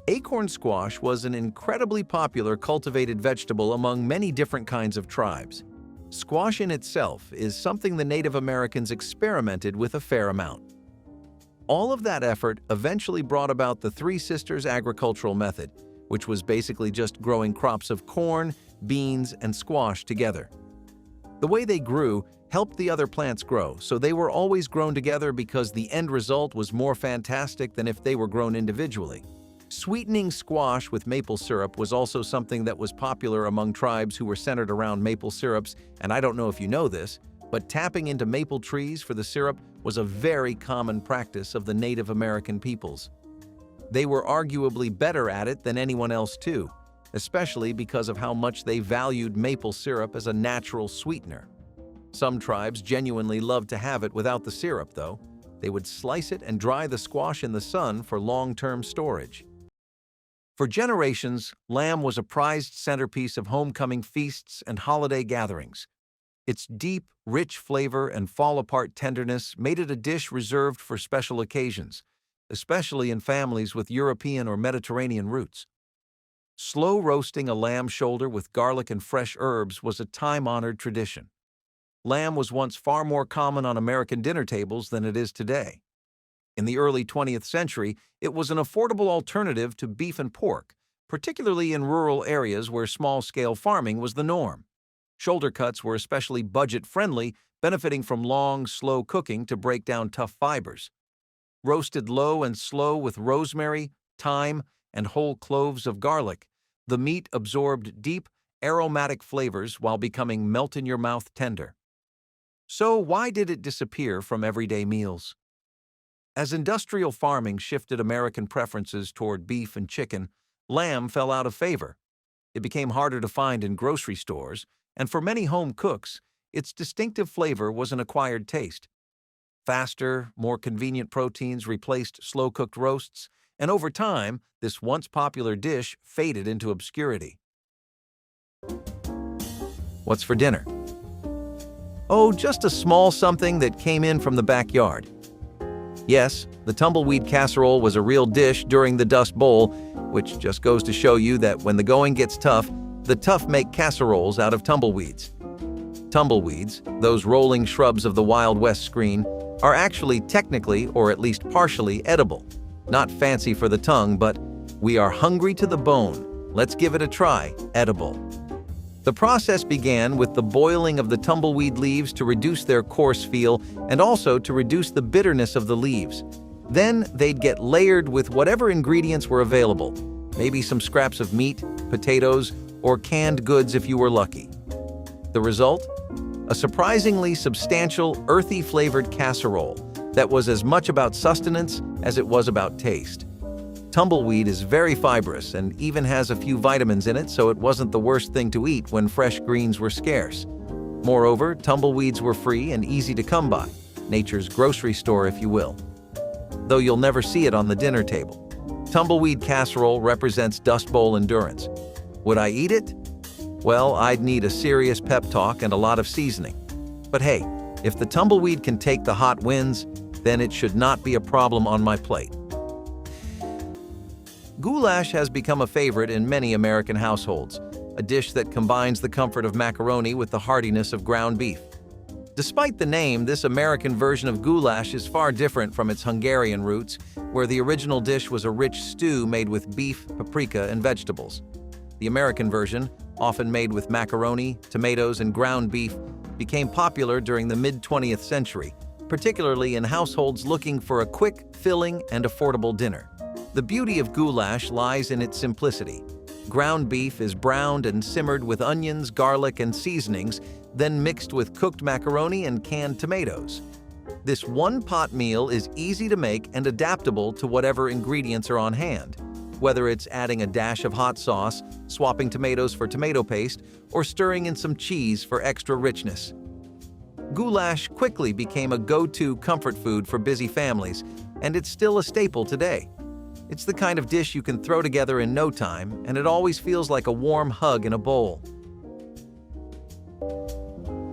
Acorn squash was an incredibly popular cultivated vegetable among many different kinds of tribes. Squash in itself is something the Native Americans experimented with a fair amount. All of that effort eventually brought about the Three Sisters agricultural method, which was basically just growing crops of corn, beans, and squash together. The way they grew helped the other plants grow, so they were always grown together because the end result was more fantastic than if they were grown individually. Sweetening squash with maple syrup was also something that was popular among tribes who were centered around maple syrups, and I don't know if you know this, but tapping into maple trees for the syrup was a very common practice of the Native American peoples. They were arguably better at it than anyone else too, especially because of how much they valued maple syrup as a natural sweetener. Some tribes genuinely loved to have it without the syrup, though. They would slice it and dry the squash in the sun for long-term storage. For generations, lamb was a prized centerpiece of homecoming feasts and holiday gatherings. Its deep, rich flavor and fall-apart tenderness made it a dish reserved for special occasions, especially in families with European or Mediterranean roots. Slow roasting a lamb shoulder with garlic and fresh herbs was a time-honored tradition. Lamb was once far more common on American dinner tables than it is today. In the early 20th century, it was an affordable alternative to beef and pork, particularly in rural areas where small-scale farming was the norm. Shoulder cuts were especially budget-friendly, benefiting from long, slow cooking to break down tough fibers. Roasted low and slow with rosemary, thyme, and whole cloves of garlic, the meat absorbed deep, aromatic flavors while becoming melt-in-your-mouth tender. So why did it disappear from everyday meals? As industrial farming shifted American preferences toward beef and chicken, lamb fell out of favor. It became harder to find in grocery stores, and for many home cooks, its distinctive flavor was an acquired taste. Faster, more convenient proteins replaced slow-cooked roasts, and over time, this once popular dish faded into obscurity. What's for dinner? Oh, just a small something that came in from the backyard. Yes, the tumbleweed casserole was a real dish during the Dust Bowl, which just goes to show you that when the going gets tough, the tough make casseroles out of tumbleweeds. Tumbleweeds, those rolling shrubs of the Wild West screen, are actually technically, or at least partially, edible. Not fancy for the tongue, but we are hungry to the bone. Let's give it a try, edible. The process began with the boiling of the tumbleweed leaves to reduce their coarse feel and also to reduce the bitterness of the leaves. Then they'd get layered with whatever ingredients were available, maybe some scraps of meat, potatoes, or canned goods if you were lucky. The result? A surprisingly substantial, earthy-flavored casserole that was as much about sustenance as it was about taste. Tumbleweed is very fibrous and even has a few vitamins in it, so it wasn't the worst thing to eat when fresh greens were scarce. Moreover, tumbleweeds were free and easy to come by, nature's grocery store if you will. Though you'll never see it on the dinner table. Tumbleweed casserole represents Dust Bowl endurance. Would I eat it? Well, I'd need a serious pep talk and a lot of seasoning. But hey, if the tumbleweed can take the hot winds, then it should not be a problem on my plate. Goulash has become a favorite in many American households, a dish that combines the comfort of macaroni with the heartiness of ground beef. Despite the name, this American version of goulash is far different from its Hungarian roots, where the original dish was a rich stew made with beef, paprika, and vegetables. The American version, often made with macaroni, tomatoes, and ground beef, became popular during the mid-20th century, particularly in households looking for a quick, filling, and affordable dinner. The beauty of goulash lies in its simplicity. Ground beef is browned and simmered with onions, garlic, and seasonings, then mixed with cooked macaroni and canned tomatoes. This one-pot meal is easy to make and adaptable to whatever ingredients are on hand, whether it's adding a dash of hot sauce, swapping tomatoes for tomato paste, or stirring in some cheese for extra richness. Goulash quickly became a go-to comfort food for busy families, and it's still a staple today. It's the kind of dish you can throw together in no time, and it always feels like a warm hug in a bowl.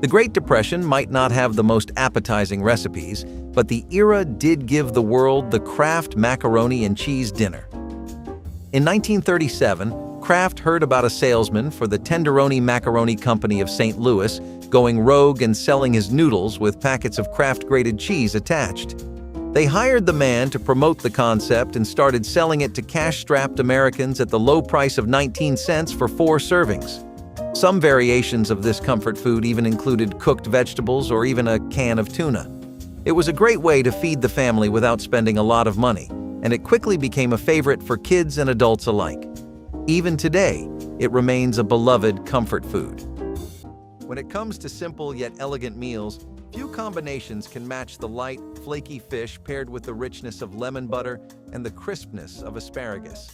The Great Depression might not have the most appetizing recipes, but the era did give the world the Kraft macaroni and cheese dinner. In 1937, Kraft heard about a salesman for the Tenderoni Macaroni Company of St. Louis going rogue and selling his noodles with packets of Kraft grated cheese attached. They hired the man to promote the concept and started selling it to cash-strapped Americans at the low price of 19 cents for 4 servings. Some variations of this comfort food even included cooked vegetables or even a can of tuna. It was a great way to feed the family without spending a lot of money, and it quickly became a favorite for kids and adults alike. Even today, it remains a beloved comfort food. When it comes to simple yet elegant meals, few combinations can match the light, flaky fish paired with the richness of lemon butter and the crispness of asparagus.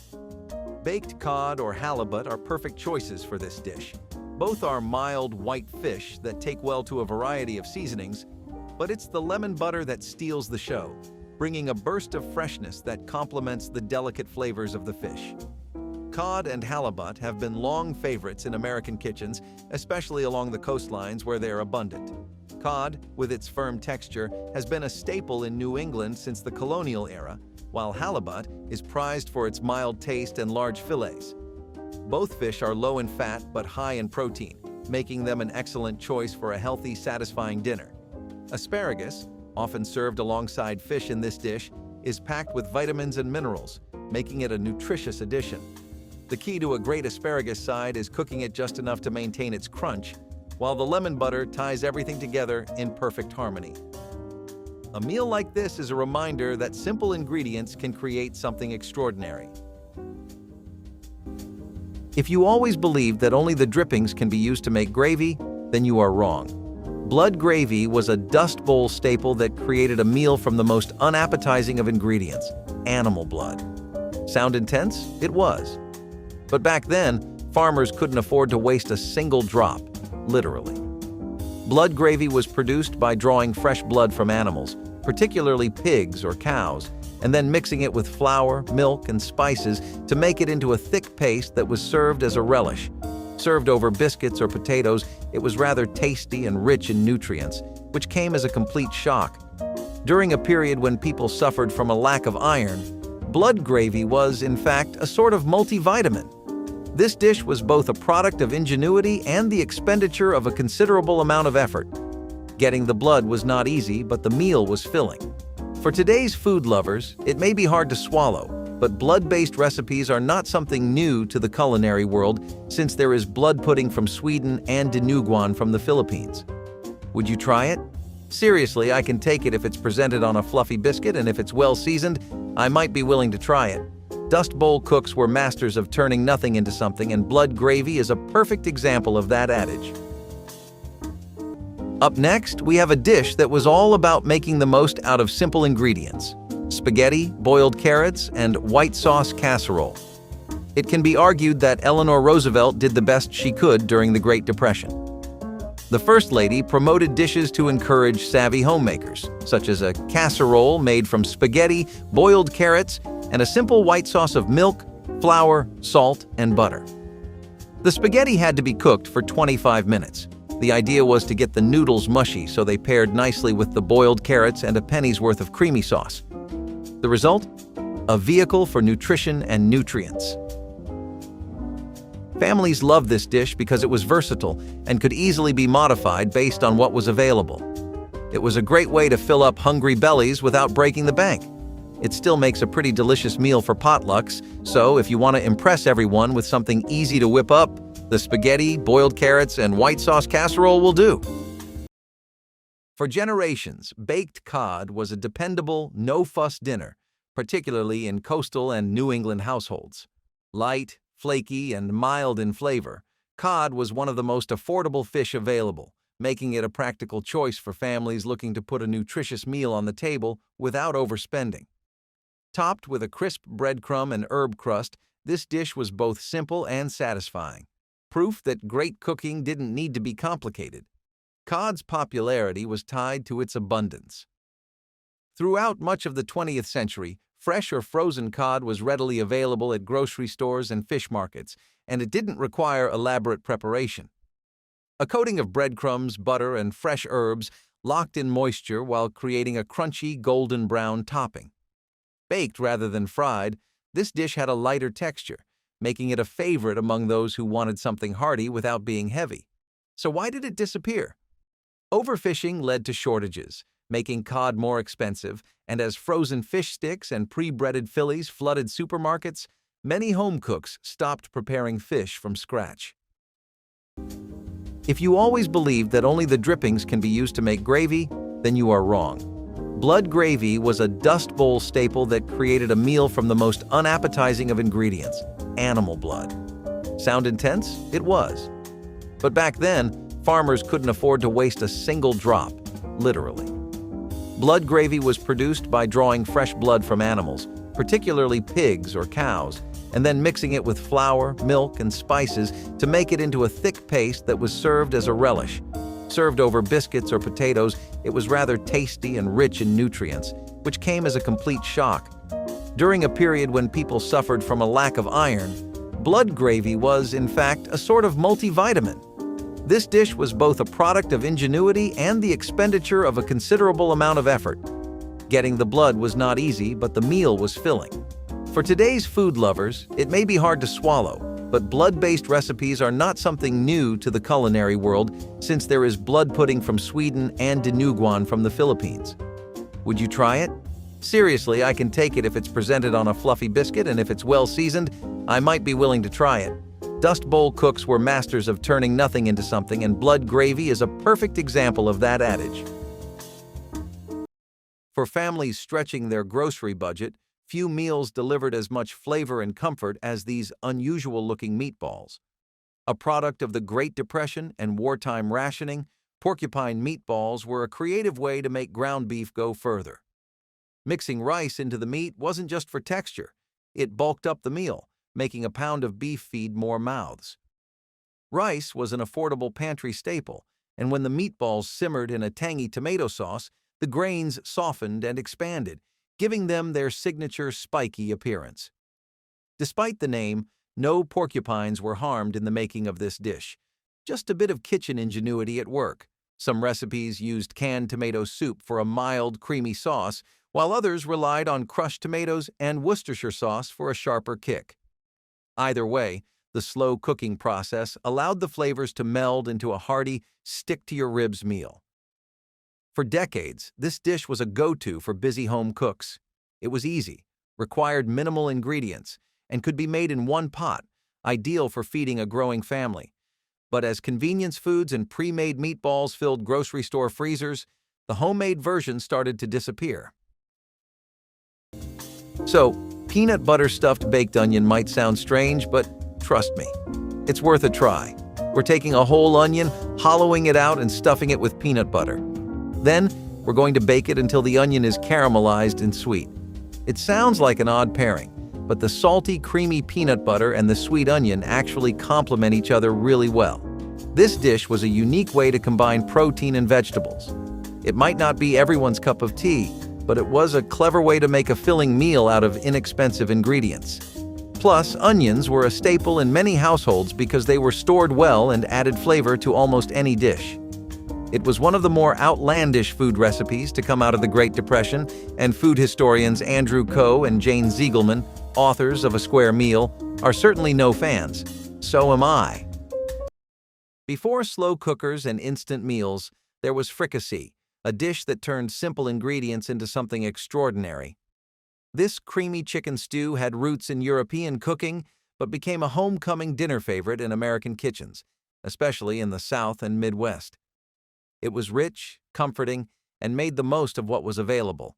Baked cod or halibut are perfect choices for this dish. Both are mild white fish that take well to a variety of seasonings, but it's the lemon butter that steals the show, bringing a burst of freshness that complements the delicate flavors of the fish. Cod and halibut have been long favorites in American kitchens, especially along the coastlines where they are abundant. Cod, with its firm texture, has been a staple in New England since the colonial era, while halibut is prized for its mild taste and large fillets. Both fish are low in fat but high in protein, making them an excellent choice for a healthy, satisfying dinner. Asparagus, often served alongside fish in this dish, is packed with vitamins and minerals, making it a nutritious addition. The key to a great asparagus side is cooking it just enough to maintain its crunch, while the lemon butter ties everything together in perfect harmony. A meal like this is a reminder that simple ingredients can create something extraordinary. If you always believed that only the drippings can be used to make gravy, then you are wrong. Blood gravy was a Dust Bowl staple that created a meal from the most unappetizing of ingredients, animal blood. Sound intense? It was. But back then, farmers couldn't afford to waste a single drop, literally. Blood gravy was produced by drawing fresh blood from animals, particularly pigs or cows, and then mixing it with flour, milk, and spices to make it into a thick paste that was served as a relish. Served over biscuits or potatoes, it was rather tasty and rich in nutrients, which came as a complete shock. During a period when people suffered from a lack of iron, blood gravy was, in fact, a sort of multivitamin. This dish was both a product of ingenuity and the expenditure of a considerable amount of effort. Getting the blood was not easy, but the meal was filling. For today's food lovers, it may be hard to swallow, but blood-based recipes are not something new to the culinary world, since there is blood pudding from Sweden and dinuguan from the Philippines. Would you try it? Seriously, I can take it if it's presented on a fluffy biscuit, and if it's well seasoned, I might be willing to try it. Dust Bowl cooks were masters of turning nothing into something, and blood gravy is a perfect example of that adage. Up next, we have a dish that was all about making the most out of simple ingredients: spaghetti, boiled carrots, and white sauce casserole. It can be argued that Eleanor Roosevelt did the best she could during the Great Depression. The First Lady promoted dishes to encourage savvy homemakers, such as a casserole made from spaghetti, boiled carrots, and a simple white sauce of milk, flour, salt, and butter. The spaghetti had to be cooked for 25 minutes. The idea was to get the noodles mushy so they paired nicely with the boiled carrots and a penny's worth of creamy sauce. The result? A vehicle for nutrition and nutrients. Families loved this dish because it was versatile and could easily be modified based on what was available. It was a great way to fill up hungry bellies without breaking the bank. It still makes a pretty delicious meal for potlucks, so if you want to impress everyone with something easy to whip up, the spaghetti, boiled carrots, and white sauce casserole will do. For generations, baked cod was a dependable, no-fuss dinner, particularly in coastal and New England households. Light, flaky, and mild in flavor, cod was one of the most affordable fish available, making it a practical choice for families looking to put a nutritious meal on the table without overspending. Topped with a crisp breadcrumb and herb crust, this dish was both simple and satisfying. Proof that great cooking didn't need to be complicated. Cod's popularity was tied to its abundance. Throughout much of the 20th century, fresh or frozen cod was readily available at grocery stores and fish markets, and it didn't require elaborate preparation. A coating of breadcrumbs, butter, and fresh herbs locked in moisture while creating a crunchy golden brown topping. Baked rather than fried, this dish had a lighter texture, making it a favorite among those who wanted something hearty without being heavy. So why did it disappear? Overfishing led to shortages, making cod more expensive, and as frozen fish sticks and pre-breaded fillies flooded supermarkets, many home cooks stopped preparing fish from scratch. If you always believed that only the drippings can be used to make gravy, then you are wrong. Blood gravy was a Dust Bowl staple that created a meal from the most unappetizing of ingredients, animal blood. Sound intense? It was. But back then, farmers couldn't afford to waste a single drop, literally. Blood gravy was produced by drawing fresh blood from animals, particularly pigs or cows, and then mixing it with flour, milk, and spices to make it into a thick paste that was served as a relish. Served over biscuits or potatoes, it was rather tasty and rich in nutrients, which came as a complete shock. During a period when people suffered from a lack of iron, blood gravy was, in fact, a sort of multivitamin. This dish was both a product of ingenuity and the expenditure of a considerable amount of effort. Getting the blood was not easy, but the meal was filling. For today's food lovers, it may be hard to swallow, but blood-based recipes are not something new to the culinary world, since there is blood pudding from Sweden and dinuguan from the Philippines. Would you try it? Seriously, I can take it if it's presented on a fluffy biscuit, and if it's well seasoned, I might be willing to try it. Dust Bowl cooks were masters of turning nothing into something, and blood gravy is a perfect example of that adage. For families stretching their grocery budget, few meals delivered as much flavor and comfort as these unusual-looking meatballs. A product of the Great Depression and wartime rationing, Porcupine meatballs were a creative way to make ground beef go further. Mixing rice into the meat wasn't just for texture, it bulked up the meal, making a pound of beef feed more mouths. Rice was an affordable pantry staple, and when the meatballs simmered in a tangy tomato sauce, the grains softened and expanded, giving them their signature spiky appearance. Despite the name, no porcupines were harmed in the making of this dish. Just a bit of kitchen ingenuity at work. Some recipes used canned tomato soup for a mild, creamy sauce, while others relied on crushed tomatoes and Worcestershire sauce for a sharper kick. Either way, the slow cooking process allowed the flavors to meld into a hearty, stick-to-your-ribs meal. For decades, this dish was a go-to for busy home cooks. It was easy, required minimal ingredients, and could be made in one pot, ideal for feeding a growing family. But as convenience foods and pre-made meatballs filled grocery store freezers, the homemade version started to disappear. So, peanut butter stuffed baked onion might sound strange, but trust me, it's worth a try. We're taking a whole onion, hollowing it out, and stuffing it with peanut butter. Then, we're going to bake it until the onion is caramelized and sweet. It sounds like an odd pairing, but the salty, creamy peanut butter and the sweet onion actually complement each other really well. This dish was a unique way to combine protein and vegetables. It might not be everyone's cup of tea, but it was a clever way to make a filling meal out of inexpensive ingredients. Plus, onions were a staple in many households because they were stored well and added flavor to almost any dish. It was one of the more outlandish food recipes to come out of the Great Depression, and food historians Andrew Coe and Jane Ziegelman, authors of A Square Meal, are certainly no fans. So am I. Before slow cookers and instant meals, there was fricassee, a dish that turned simple ingredients into something extraordinary. This creamy chicken stew had roots in European cooking, but became a homecoming dinner favorite in American kitchens, especially in the South and Midwest. It was rich, comforting, and made the most of what was available.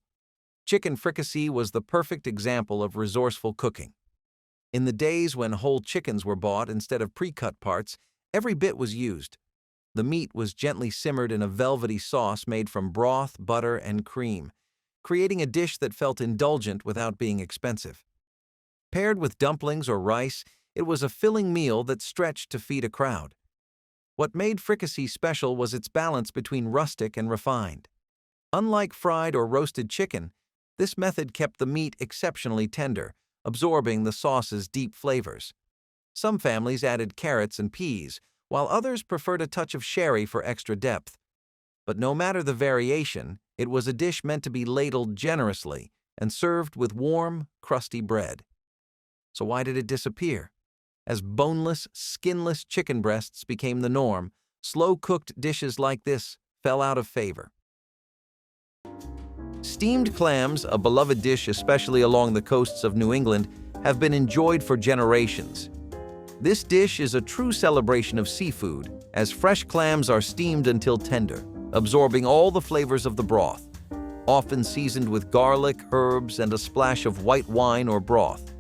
Chicken fricassee was the perfect example of resourceful cooking. In the days when whole chickens were bought instead of pre-cut parts, every bit was used. The meat was gently simmered in a velvety sauce made from broth, butter, and cream, creating a dish that felt indulgent without being expensive. Paired with dumplings or rice, it was a filling meal that stretched to feed a crowd. What made fricassee special was its balance between rustic and refined. Unlike fried or roasted chicken, this method kept the meat exceptionally tender, absorbing the sauce's deep flavors. Some families added carrots and peas, while others preferred a touch of sherry for extra depth. But no matter the variation, it was a dish meant to be ladled generously and served with warm, crusty bread. So why did it disappear? As boneless, skinless chicken breasts became the norm, slow-cooked dishes like this fell out of favor. Steamed clams, a beloved dish especially along the coasts of New England, have been enjoyed for generations. This dish is a true celebration of seafood, as fresh clams are steamed until tender, absorbing all the flavors of the broth. often seasoned with garlic, herbs, and a splash of white wine or broth.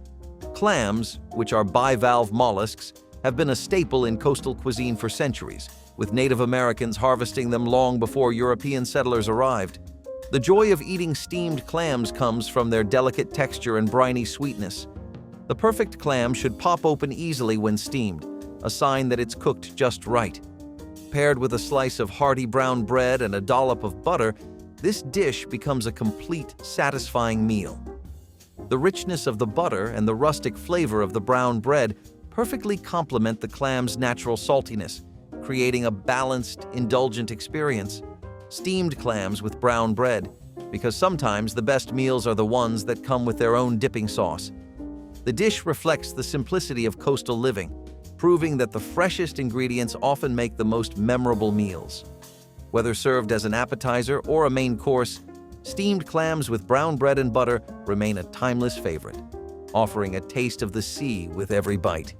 Clams, which are bivalve mollusks, have been a staple in coastal cuisine for centuries, with Native Americans harvesting them long before European settlers arrived. The joy of eating steamed clams comes from their delicate texture and briny sweetness. The perfect clam should pop open easily when steamed, a sign that it's cooked just right. Paired with a slice of hearty brown bread and a dollop of butter, this dish becomes a complete, satisfying meal. The richness of the butter and the rustic flavor of the brown bread perfectly complement the clam's natural saltiness, creating a balanced, indulgent experience. Steamed clams with brown bread, because sometimes the best meals are the ones that come with their own dipping sauce. The dish reflects the simplicity of coastal living, proving that the freshest ingredients often make the most memorable meals. Whether served as an appetizer or a main course, steamed clams with brown bread and butter remain a timeless favorite, offering a taste of the sea with every bite.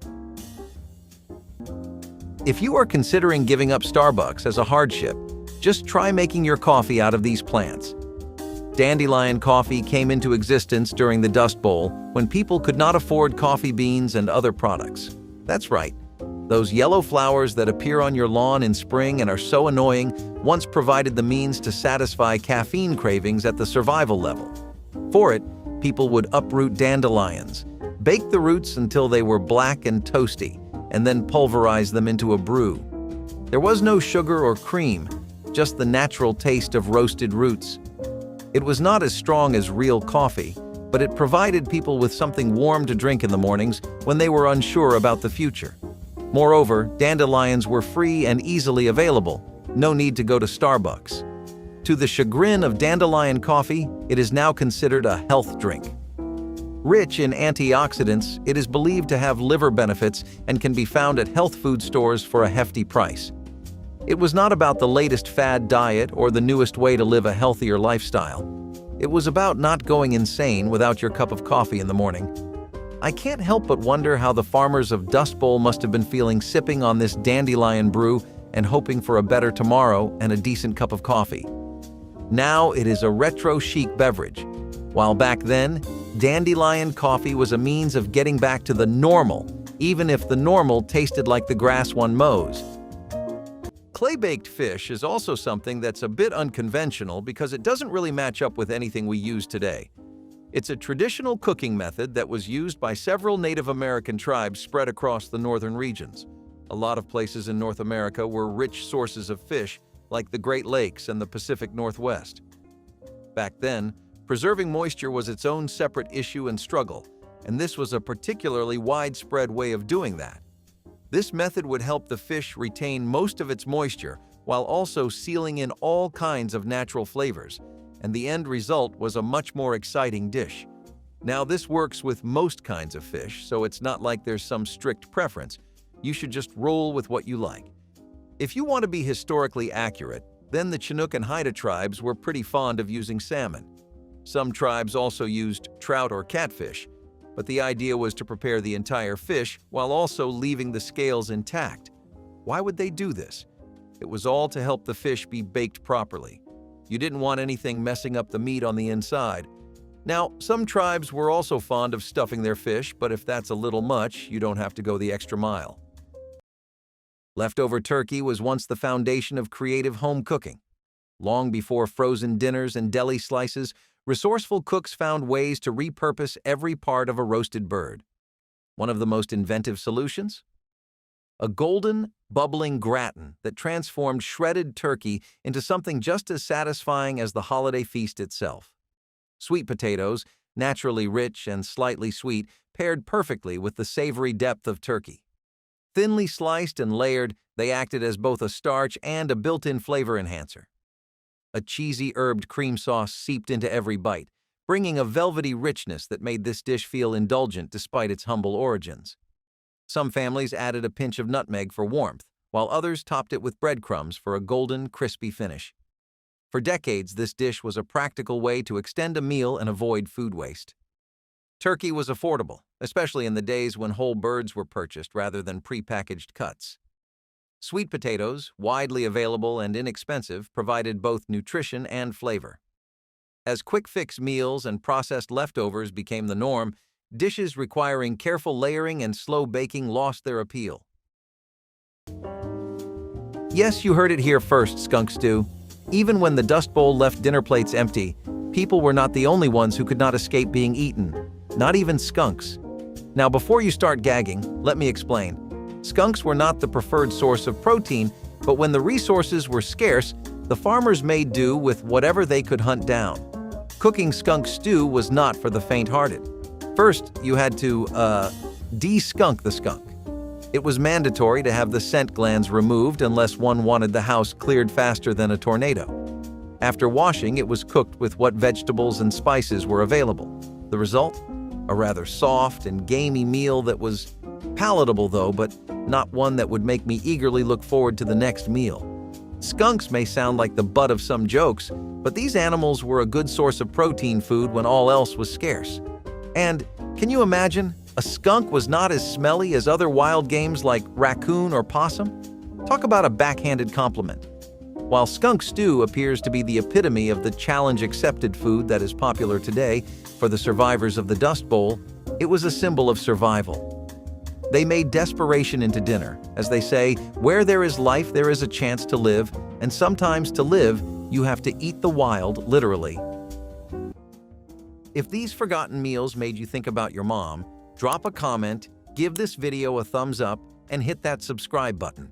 If you are considering giving up Starbucks as a hardship, just try making your coffee out of these plants. Dandelion coffee came into existence during the Dust Bowl when people could not afford coffee beans and other products. That's right, those yellow flowers that appear on your lawn in spring and are so annoying once provided the means to satisfy caffeine cravings at the survival level. For it, people would uproot dandelions, bake the roots until they were black and toasty, and then pulverize them into a brew. There was no sugar or cream, just the natural taste of roasted roots. It was not as strong as real coffee, but it provided people with something warm to drink in the mornings when they were unsure about the future. Moreover, dandelions were free and easily available, no need to go to Starbucks. To the chagrin of dandelion coffee, it is now considered a health drink. Rich in antioxidants, it is believed to have liver benefits and can be found at health food stores for a hefty price. It was not about the latest fad diet or the newest way to live a healthier lifestyle. It was about not going insane without your cup of coffee in the morning. I can't help but wonder how the farmers of Dust Bowl must have been feeling sipping on this dandelion brew and hoping for a better tomorrow and a decent cup of coffee. Now it is a retro chic beverage, while back then, dandelion coffee was a means of getting back to the normal, even if the normal tasted like the grass one mows. Clay-baked fish is also something that's a bit unconventional because it doesn't really match up with anything we use today. It's a traditional cooking method that was used by several Native American tribes spread across the northern regions. A lot of places in North America were rich sources of fish, like the Great Lakes and the Pacific Northwest. Back then, preserving moisture was its own separate issue and struggle, and this was a particularly widespread way of doing that. This method would help the fish retain most of its moisture while also sealing in all kinds of natural flavors, and the end result was a much more exciting dish. Now, this works with most kinds of fish, so it's not like there's some strict preference. You should just roll with what you like. If you want to be historically accurate, then the Chinook and Haida tribes were pretty fond of using salmon. Some tribes also used trout or catfish, but the idea was to prepare the entire fish while also leaving the scales intact. Why would they do this? It was all to help the fish be baked properly. You didn't want anything messing up the meat on the inside. Now, some tribes were also fond of stuffing their fish, but if that's a little much, you don't have to go the extra mile. Leftover turkey was once the foundation of creative home cooking. Long before frozen dinners and deli slices, resourceful cooks found ways to repurpose every part of a roasted bird. One of the most inventive solutions? A golden, bubbling gratin that transformed shredded turkey into something just as satisfying as the holiday feast itself. Sweet potatoes, naturally rich and slightly sweet, paired perfectly with the savory depth of turkey. Thinly sliced and layered, they acted as both a starch and a built-in flavor enhancer. A cheesy herbed cream sauce seeped into every bite, bringing a velvety richness that made this dish feel indulgent despite its humble origins. Some families added a pinch of nutmeg for warmth, while others topped it with breadcrumbs for a golden, crispy finish. For decades, this dish was a practical way to extend a meal and avoid food waste. Turkey was affordable, especially in the days when whole birds were purchased rather than prepackaged cuts. Sweet potatoes, widely available and inexpensive, provided both nutrition and flavor. As quick-fix meals and processed leftovers became the norm, dishes requiring careful layering and slow baking lost their appeal. Yes, you heard it here first, skunk stew. Even when the Dust Bowl left dinner plates empty, people were not the only ones who could not escape being eaten. Not even skunks. Now, before you start gagging, let me explain. Skunks were not the preferred source of protein, but when the resources were scarce, the farmers made do with whatever they could hunt down. Cooking skunk stew was not for the faint-hearted. First, you had to, de-skunk the skunk. It was mandatory to have the scent glands removed unless one wanted the house cleared faster than a tornado. After washing, it was cooked with what vegetables and spices were available. The result? A rather soft and gamey meal that was palatable though, but not one that would make me eagerly look forward to the next meal. Skunks may sound like the butt of some jokes, but these animals were a good source of protein food when all else was scarce. And can you imagine? A skunk was not as smelly as other wild games like raccoon or possum. Talk about a backhanded compliment. While skunk stew appears to be the epitome of the challenge-accepted food that is popular today for the survivors of the Dust Bowl, it was a symbol of survival. They made desperation into dinner. As they say, where there is life, there is a chance to live, and sometimes to live, you have to eat the wild, literally. If these forgotten meals made you think about your mom, drop a comment, give this video a thumbs up, and hit that subscribe button.